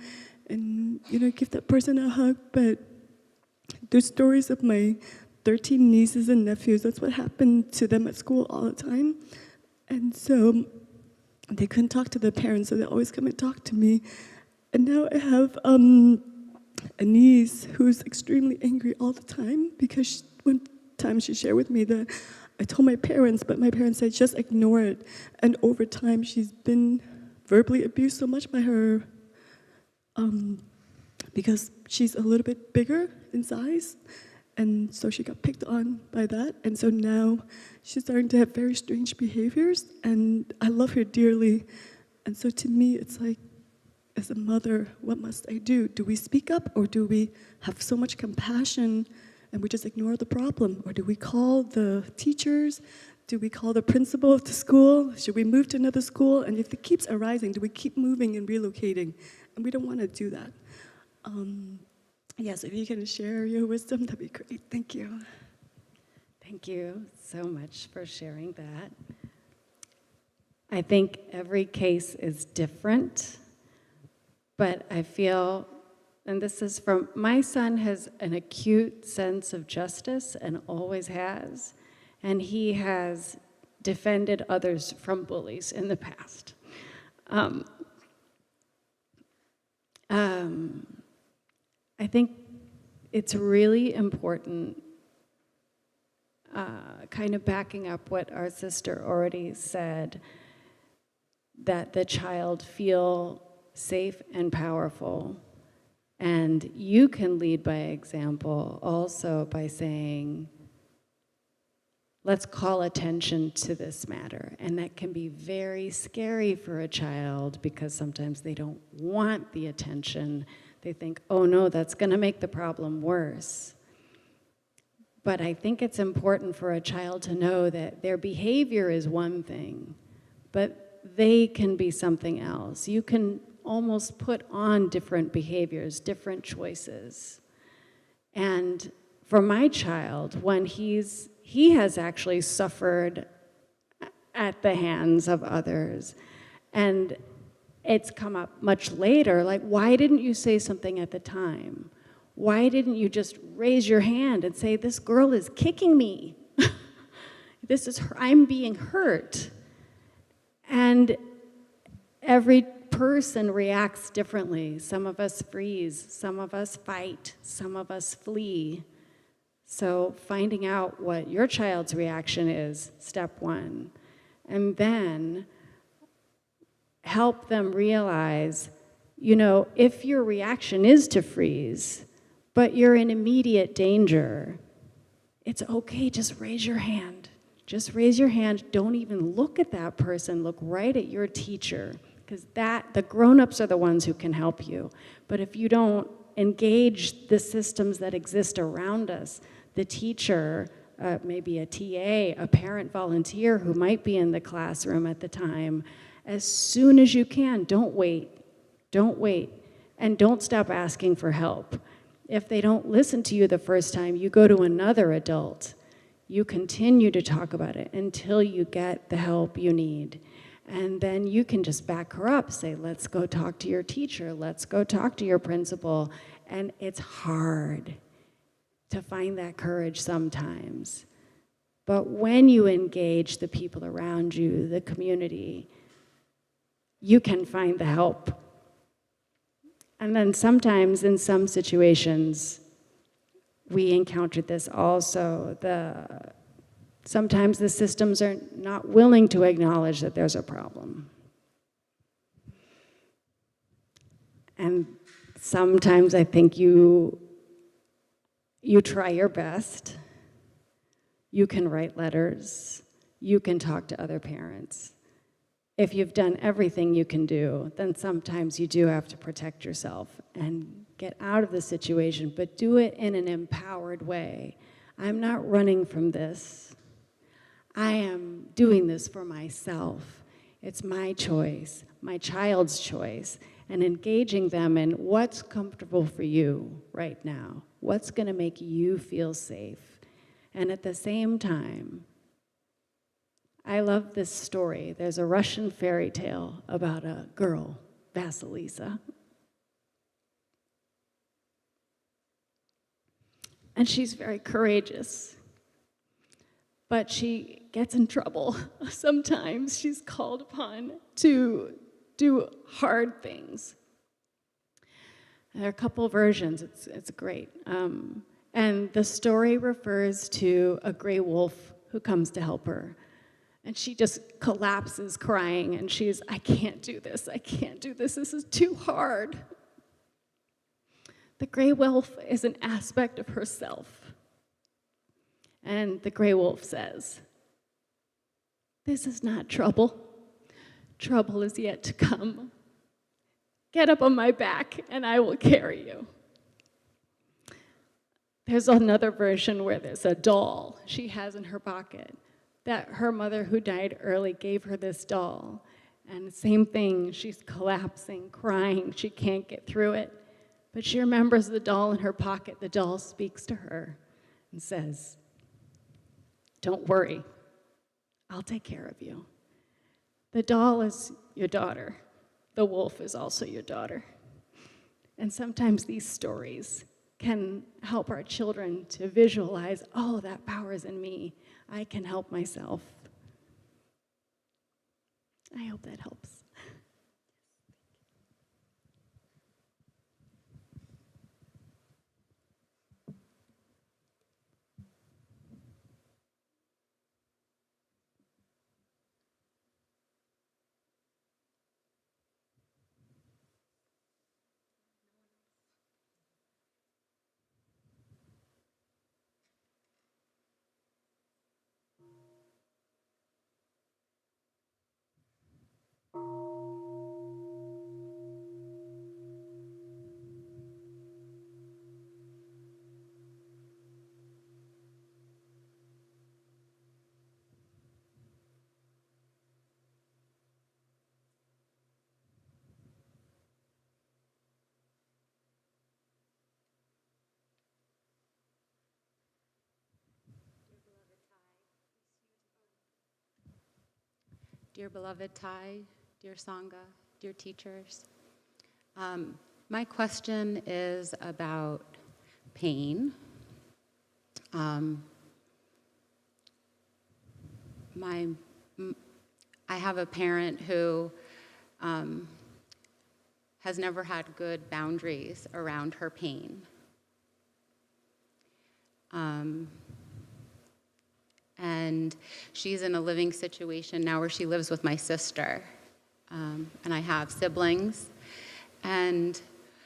and, you know, give that person a hug. But there's stories of my 13 nieces and nephews. That's what happened to them at school all the time. And so they couldn't talk to their parents, so they always come and talk to me. And now I have a niece who's extremely angry all the time because one time she shared with me that I told my parents, but my parents said just ignore it. And over time, she's been verbally abused so much by her because she's a little bit bigger in size. And so she got picked on by that. And so now she's starting to have very strange behaviors. And I love her dearly. And so to me, it's like, as a mother, what must I do? Do we speak up, or do we have so much compassion and we just ignore the problem? Or do we call the teachers? Do we call the principal of the school? Should we move to another school? And if it keeps arising, do we keep moving and relocating? And we don't want to do that. Yes, if you can share your wisdom, that'd be great. Thank you. Thank you so much for sharing that. I think every case is different. But I feel, and this is from, my son has an acute sense of justice and always has, and he has defended others from bullies in the past. I think it's really important, kind of backing up what our sister already said, that the child feel safe and powerful. And you can lead by example also by saying, let's call attention to this matter. And that can be very scary for a child because sometimes they don't want the attention. They think, oh no, that's gonna make the problem worse. But I think it's important for a child to know that their behavior is one thing, but they can be something else. You can almost put on different behaviors, different choices. And for my child, when he has actually suffered at the hands of others, and it's come up much later, like, why didn't you say something at the time? Why didn't you just raise your hand and say, this girl is kicking me? This is her, I'm being hurt. And every person reacts differently. Some of us freeze, some of us fight, some of us flee. So finding out what your child's reaction is, step one. And then help them realize, you know, if your reaction is to freeze, but you're in immediate danger, it's okay, just raise your hand. Just raise your hand, don't even look at that person, look right at your teacher, because the grown-ups are the ones who can help you. But if you don't engage the systems that exist around us, the teacher, maybe a TA, a parent volunteer who might be in the classroom at the time, as soon as you can, don't wait, and don't stop asking for help. If they don't listen to you the first time, you go to another adult. You continue to talk about it until you get the help you need. And then you can just back her up, say, let's go talk to your teacher, let's go talk to your principal. And it's hard to find that courage sometimes. But when you engage the people around you, the community, you can find the help. And then sometimes in some situations, we encountered this also, sometimes the systems are not willing to acknowledge that there's a problem. And sometimes I think you You try your best. You can write letters. You can talk to other parents. If you've done everything you can do, then sometimes you do have to protect yourself and get out of the situation, but do it in an empowered way. I'm not running from this. I am doing this for myself. It's my choice, my child's choice, and engaging them in what's comfortable for you right now, what's going to make you feel safe. And at the same time, I love this story. There's a Russian fairy tale about a girl, Vasilisa. And she's very courageous. But she gets in trouble. Sometimes she's called upon to do hard things. There are a couple versions. It's great. And the story refers to a gray wolf who comes to help her. And she just collapses crying, and she's, I can't do this, this is too hard. The gray wolf is an aspect of herself. And the gray wolf says, this is not trouble. Trouble is yet to come. Get up on my back, and I will carry you. There's another version where there's a doll she has in her pocket that her mother, who died early, gave her this doll. And same thing, she's collapsing, crying, she can't get through it. But she remembers the doll in her pocket. The doll speaks to her and says, don't worry, I'll take care of you. The doll is your daughter. The wolf is also your daughter. And sometimes these stories can help our children to visualize, oh, that power is in me. I can help myself. I hope that helps. Dear beloved Thai, dear Sangha, dear teachers, my question is about pain. I have a parent who has never had good boundaries around her pain. And she's in a living situation now where she lives with my sister. And I have siblings. And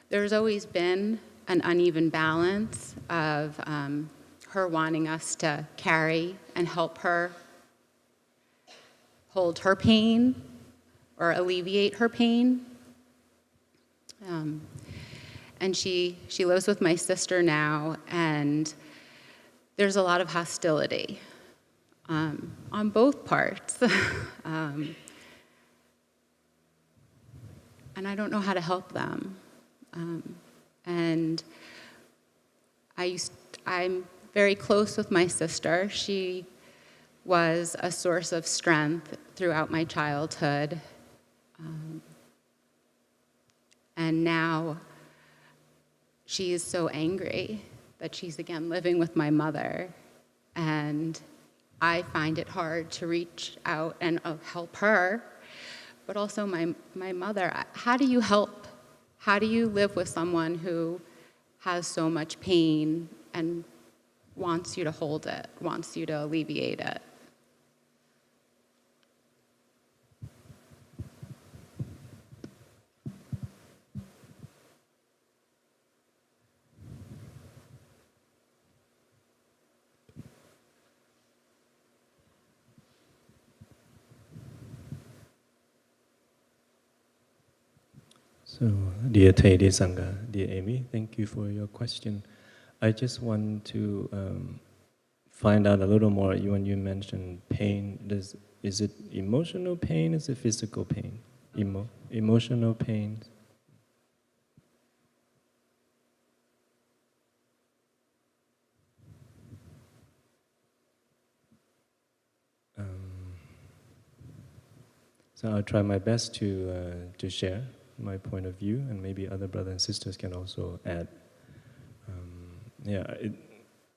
there's always been an uneven balance of her wanting us to carry and help her hold her pain or alleviate her pain. And she lives with my sister now, and there's a lot of hostility on both parts. And I don't know how to help them. And I'm very close with my sister. She was a source of strength throughout my childhood. And now she is so angry that she's again living with my mother. And I find it hard to reach out and help her, but also my mother. How do you help? How do you live with someone who has so much pain and wants you to hold it, wants you to alleviate it? So, dear Thầy, dear Sangha, dear Amy, thank you for your question. I just want to find out a little more. When you mentioned pain, is it emotional pain? Is it physical pain? Emotional pain. So I'll try my best to share my point of view, and maybe other brothers and sisters can also add.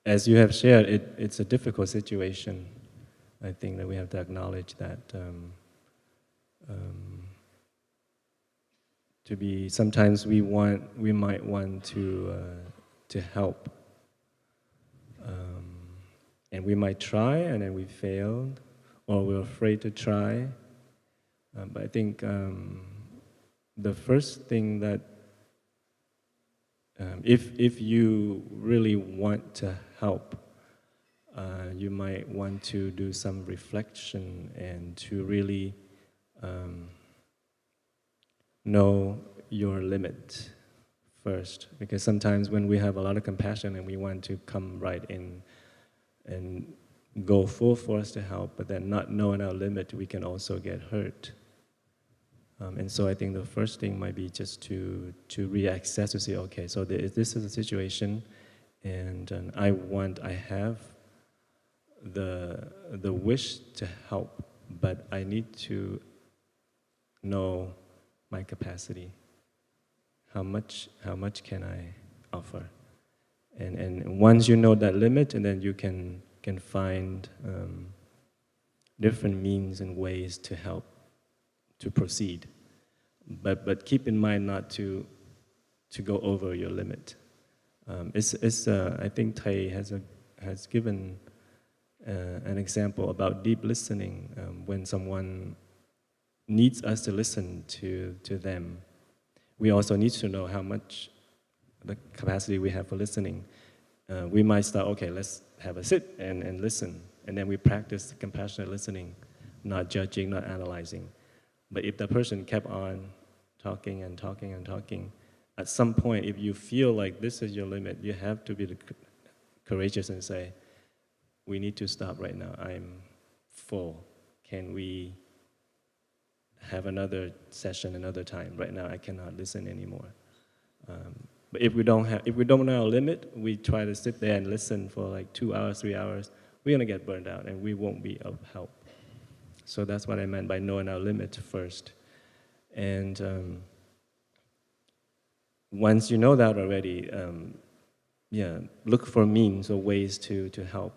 As you have shared, it's a difficult situation. I think that we have to acknowledge that sometimes we might want to help, and we might try, and then we failed, or we're afraid to try. But I think the first thing that if you really want to help, you might want to do some reflection and to really know your limit first. Because sometimes when we have a lot of compassion and we want to come right in and go full force to help, but then not knowing our limit, we can also get hurt. And so I think the first thing might be just to reassess, to say, okay, so this is a situation, and I have the wish to help, but I need to know my capacity. How much can I offer? And once you know that limit, and then you can find different means and ways to help, to proceed, but keep in mind not to go over your limit. I think Thầy has given an example about deep listening. When someone needs us to listen to them, we also need to know how much the capacity we have for listening. We might start, okay, let's have a sit and listen, and then we practice compassionate listening, not judging, not analyzing. But if the person kept on talking and talking and talking, at some point, if you feel like this is your limit, you have to be courageous and say, we need to stop right now. I'm full. Can we have another session another time? Right now, I cannot listen anymore. But if we don't know our limit, we try to sit there and listen for like 2 hours, 3 hours, we're gonna get burned out and we won't be of help. So that's what I meant by knowing our limit first. And once you know that already, look for means or ways to help.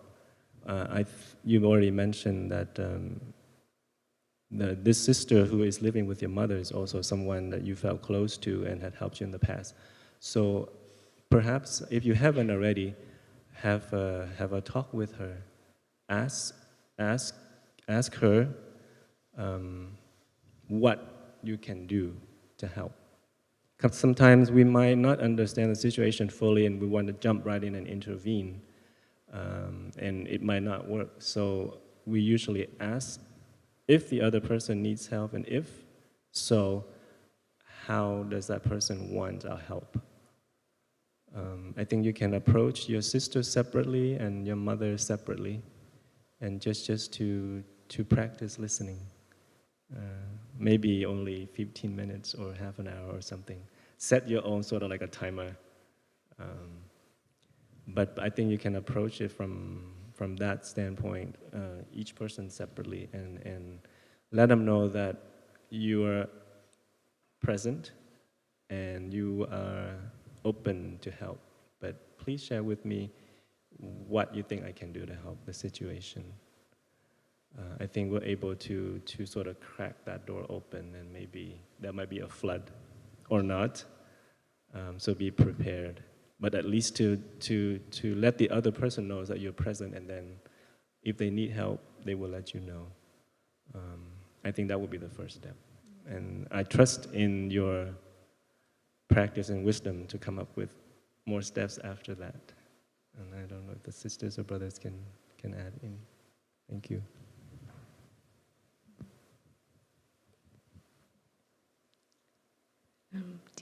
You've already mentioned that this sister who is living with your mother is also someone that you felt close to and had helped you in the past. So perhaps if you haven't already, have a talk with her. Ask her what you can do to help. Because sometimes we might not understand the situation fully and we want to jump right in and intervene, and it might not work. So we usually ask if the other person needs help, and if so, how does that person want our help? I think you can approach your sister separately and your mother separately, and just to practice listening. Maybe only 15 minutes or half an hour or something. Set your own sort of like a timer. But I think you can approach it from that standpoint, each person separately, and let them know that you are present and you are open to help. But please share with me what you think I can do to help the situation. I think we're able to sort of crack that door open, and maybe there might be a flood or not. So be prepared. But at least to let the other person know that you're present, and then if they need help, they will let you know. I think that would be the first step. And I trust in your practice and wisdom to come up with more steps after that. And I don't know if the sisters or brothers can add in. Thank you.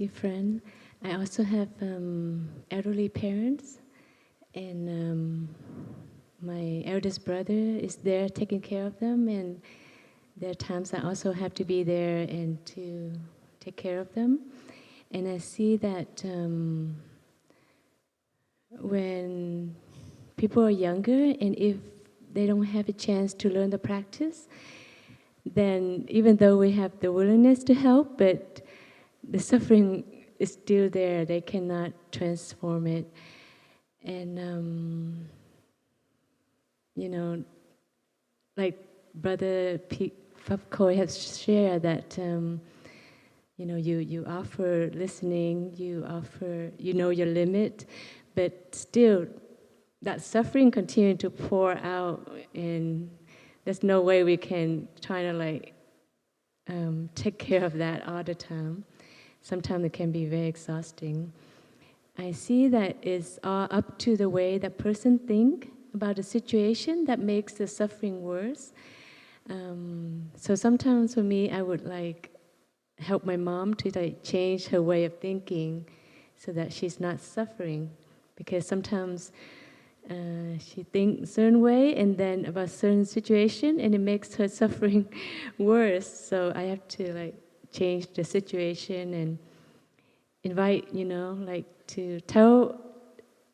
dear friend. I also have elderly parents, and my eldest brother is there taking care of them, and there are times I also have to be there and to take care of them. And I see that when people are younger, and if they don't have a chance to learn the practice, then even though we have the willingness to help, but the suffering is still there. They cannot transform it. And, you know, like Brother Phap Khoi has shared that, you know, you offer listening, you offer, you know your limit, but still that suffering continues to pour out, and there's no way we can try to like take care of that all the time. Sometimes it can be very exhausting. I see that it's all up to the way that person think about the situation that makes the suffering worse. So sometimes for me, I would like help my mom to like change her way of thinking so that she's not suffering, because sometimes she thinks a certain way and then about a certain situation, and it makes her suffering worse. So I have to like change the situation and invite, you know, like to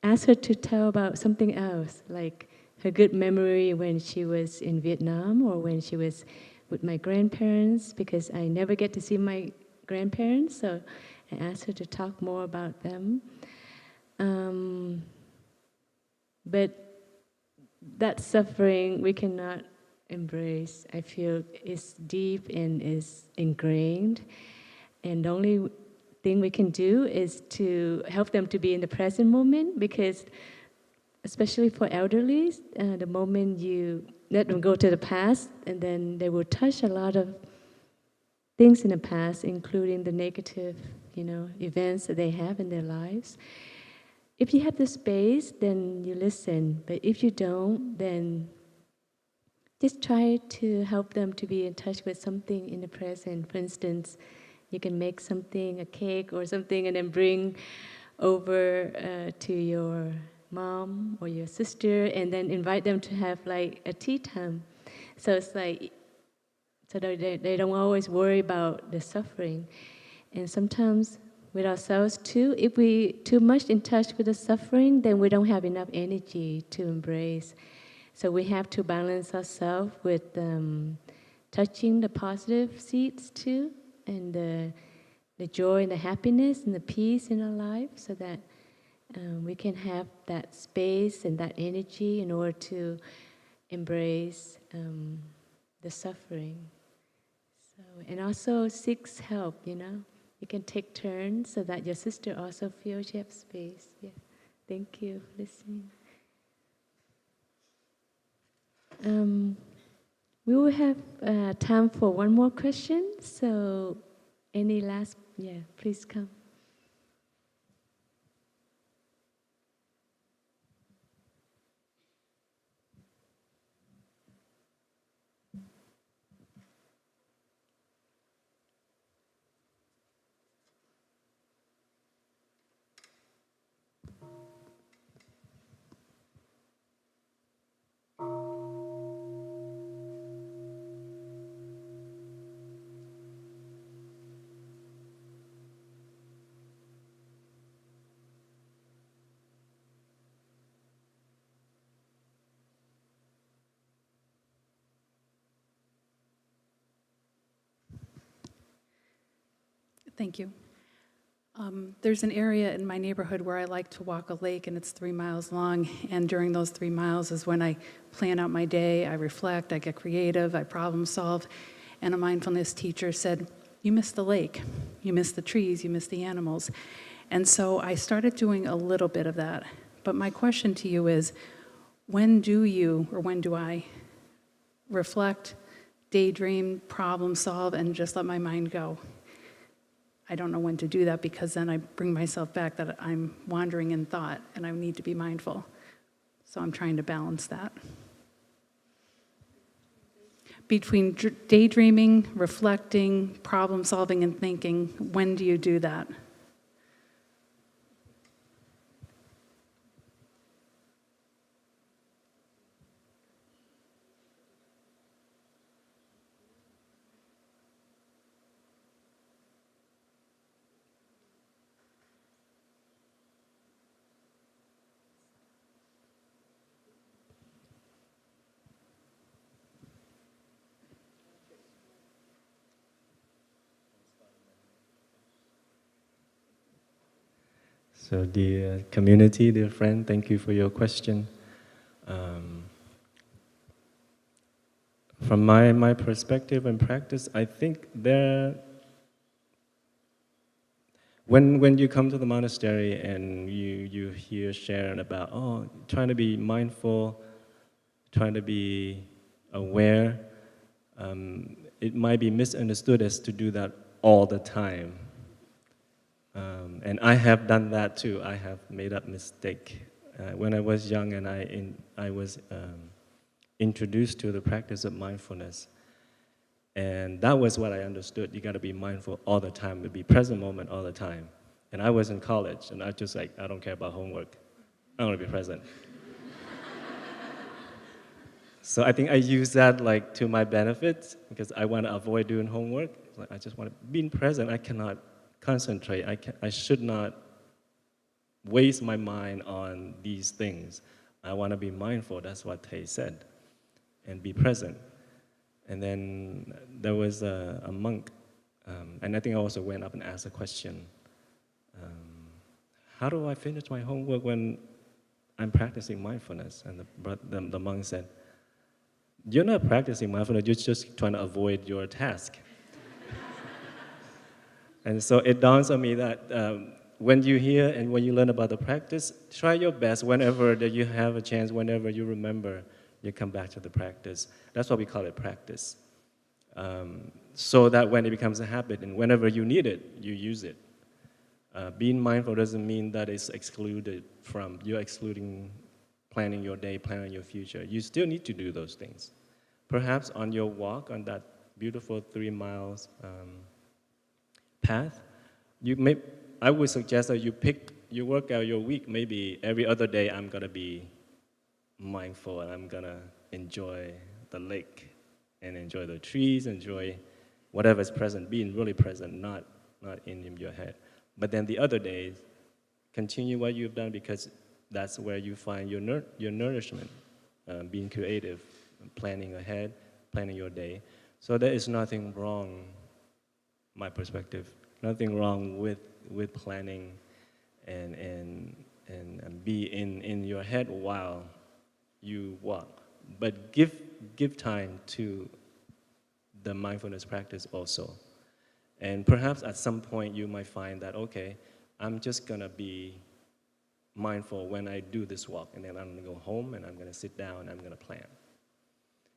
ask her to tell about something else, like her good memory when she was in Vietnam or when she was with my grandparents, because I never get to see my grandparents, so I asked her to talk more about them. But that suffering we cannot embrace. I feel it's deep and is ingrained, and the only thing we can do is to help them to be in the present moment, because especially for elderly, the moment you let them go to the past, and then they will touch a lot of things in the past, including the negative, you know, events that they have in their lives. If you have the space, then you listen. But if you don't, then just try to help them to be in touch with something in the present. For instance, you can make something, a cake or something, and then bring over to your mom or your sister, and then invite them to have like a tea time. So it's like, so they don't always worry about the suffering. And sometimes with ourselves too, if we too much in touch with the suffering, then we don't have enough energy to embrace. So we have to balance ourselves with touching the positive seeds too, and the joy and the happiness and the peace in our life, so that we can have that space and that energy in order to embrace the suffering. So, and also seeks help, you know. You can take turns so that your sister also feels you have space. Yeah. Thank you for listening. We will have time for one more question. So, any last? Yeah, please come. Thank you. There's an area in my neighborhood where I like to walk a lake, and it's 3 miles long. And during those 3 miles is when I plan out my day, I reflect, I get creative, I problem solve. And a mindfulness teacher said, "You miss the lake, you miss the trees, you miss the animals." And so I started doing a little bit of that. But my question to you is, when do you, or when do I, reflect, daydream, problem solve, and just let my mind go? I don't know when to do that, because then I bring myself back that I'm wandering in thought and I need to be mindful. So I'm trying to balance that. Between daydreaming, reflecting, problem solving, and thinking, when do you do that? So dear community, dear friend, thank you for your question. From my perspective and practice, I think when you come to the monastery and you hear sharing about, trying to be mindful, trying to be aware, it might be misunderstood as to do that all the time. And I have done that too. I have made that mistake. When I was young and I was introduced to the practice of mindfulness. And that was what I understood. You got to be mindful all the time, to be present moment all the time. And I was in college, and I was just like, I don't care about homework. I want to be present. So I think I use that like to my benefit because I want to avoid doing homework. Like, I just want to be present. I cannot concentrate. I should not waste my mind on these things. I want to be mindful. That's what Thay said. And be present. And then there was a monk, and I think I also went up and asked a question. How do I finish my homework when I'm practicing mindfulness? And the monk said, you're not practicing mindfulness, you're just trying to avoid your task. And so it dawns on me that when you hear and when you learn about the practice, try your best whenever that you have a chance, whenever you remember, you come back to the practice. That's why we call it practice. So that when it becomes a habit and whenever you need it, you use it. Being mindful doesn't mean that it's excluded from, you're excluding planning your day, planning your future. You still need to do those things. Perhaps on your walk, on that beautiful 3 miles path, I would suggest that you work out your week, maybe every other day I'm gonna be mindful and I'm gonna enjoy the lake and enjoy the trees, enjoy whatever's present, being really present, not in your head. But then the other days, continue what you've done because that's where you find your nourishment, being creative, planning ahead, planning your day. So there is nothing wrong, my perspective, nothing wrong with planning and be in your head while you walk. But give time to the mindfulness practice also. And perhaps at some point you might find that, okay, I'm just gonna be mindful when I do this walk, and then I'm gonna go home and I'm gonna sit down and I'm gonna plan.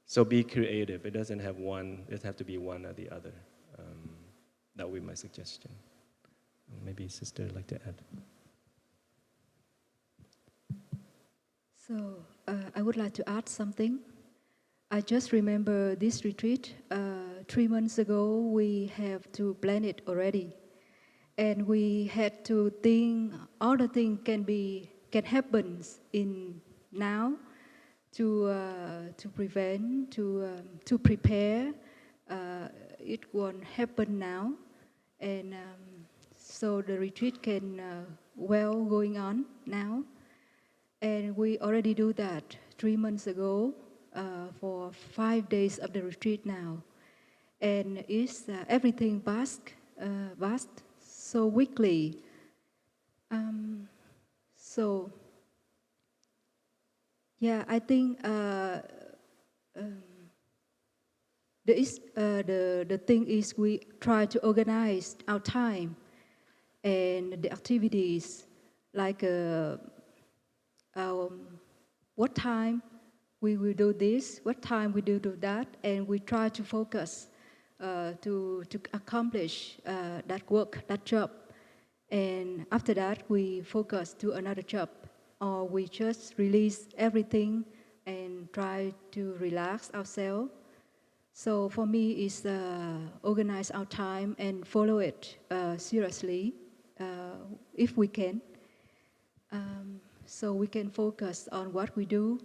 So be creative. It doesn't have to be one or the other. That would be my suggestion. Maybe sister would like to add. So I would like to add something. I just remember this retreat. 3 months ago, we have to plan it already. And we had to think all the things can happen in now to prevent, to prepare. It won't happen now. And so the retreat can well going on now. And we already do that 3 months ago for 5 days of the retreat now. And it's everything passed so quickly. So yeah, I think the thing is we try to organize our time and the activities, like what time we will do this, what time we do that, and we try to focus to accomplish that work, that job. And after that, we focus to another job, or we just release everything and try to relax ourselves. So for me, it's organize our time and follow it seriously if we can. So we can focus on what we do.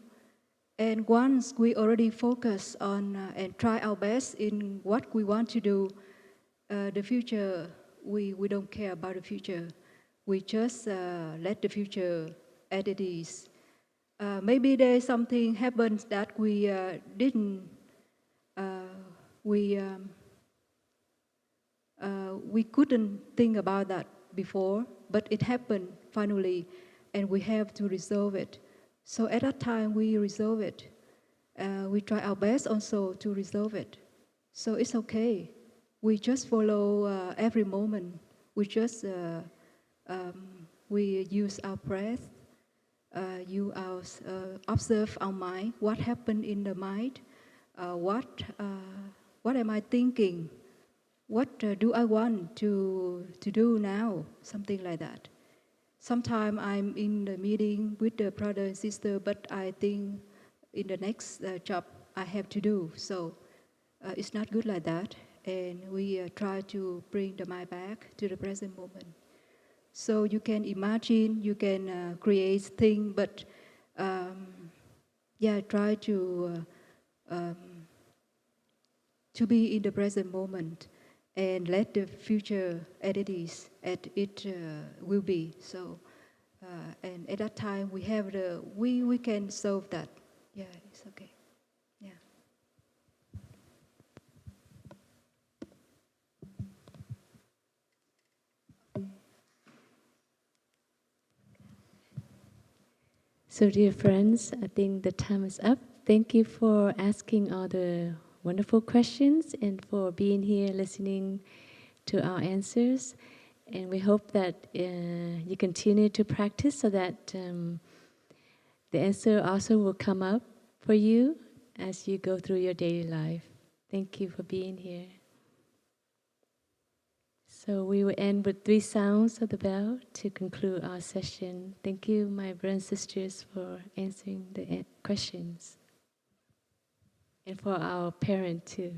And once we already focus on and try our best in what we want to do, the future, we don't care about the future. We just let the future as it is. Maybe there's something happens that we we couldn't think about that before, but it happened finally, and we have to resolve it. So at that time, we resolve it. We try our best also to resolve it. So it's okay. We just follow every moment. We just we use our breath, observe our mind. What happened in the mind? What am I thinking? What do I want to do now? Something like that. Sometimes I'm in the meeting with the brother and sister, but I think in the next job I have to do. So it's not good like that. And we try to bring the mind back to the present moment. So you can imagine, you can create things, but try to be in the present moment and let the future as it is, as it will be. So, and at that time we have we can solve that. Yeah, it's okay. Yeah. So, dear friends, I think the time is up. Thank you for asking all the wonderful questions and for being here listening to our answers. And we hope that you continue to practice so that the answer also will come up for you as you go through your daily life. Thank you for being here. So we will end with 3 sounds of the bell to conclude our session. Thank you, my brothers and sisters, for answering the questions. And for our parent too.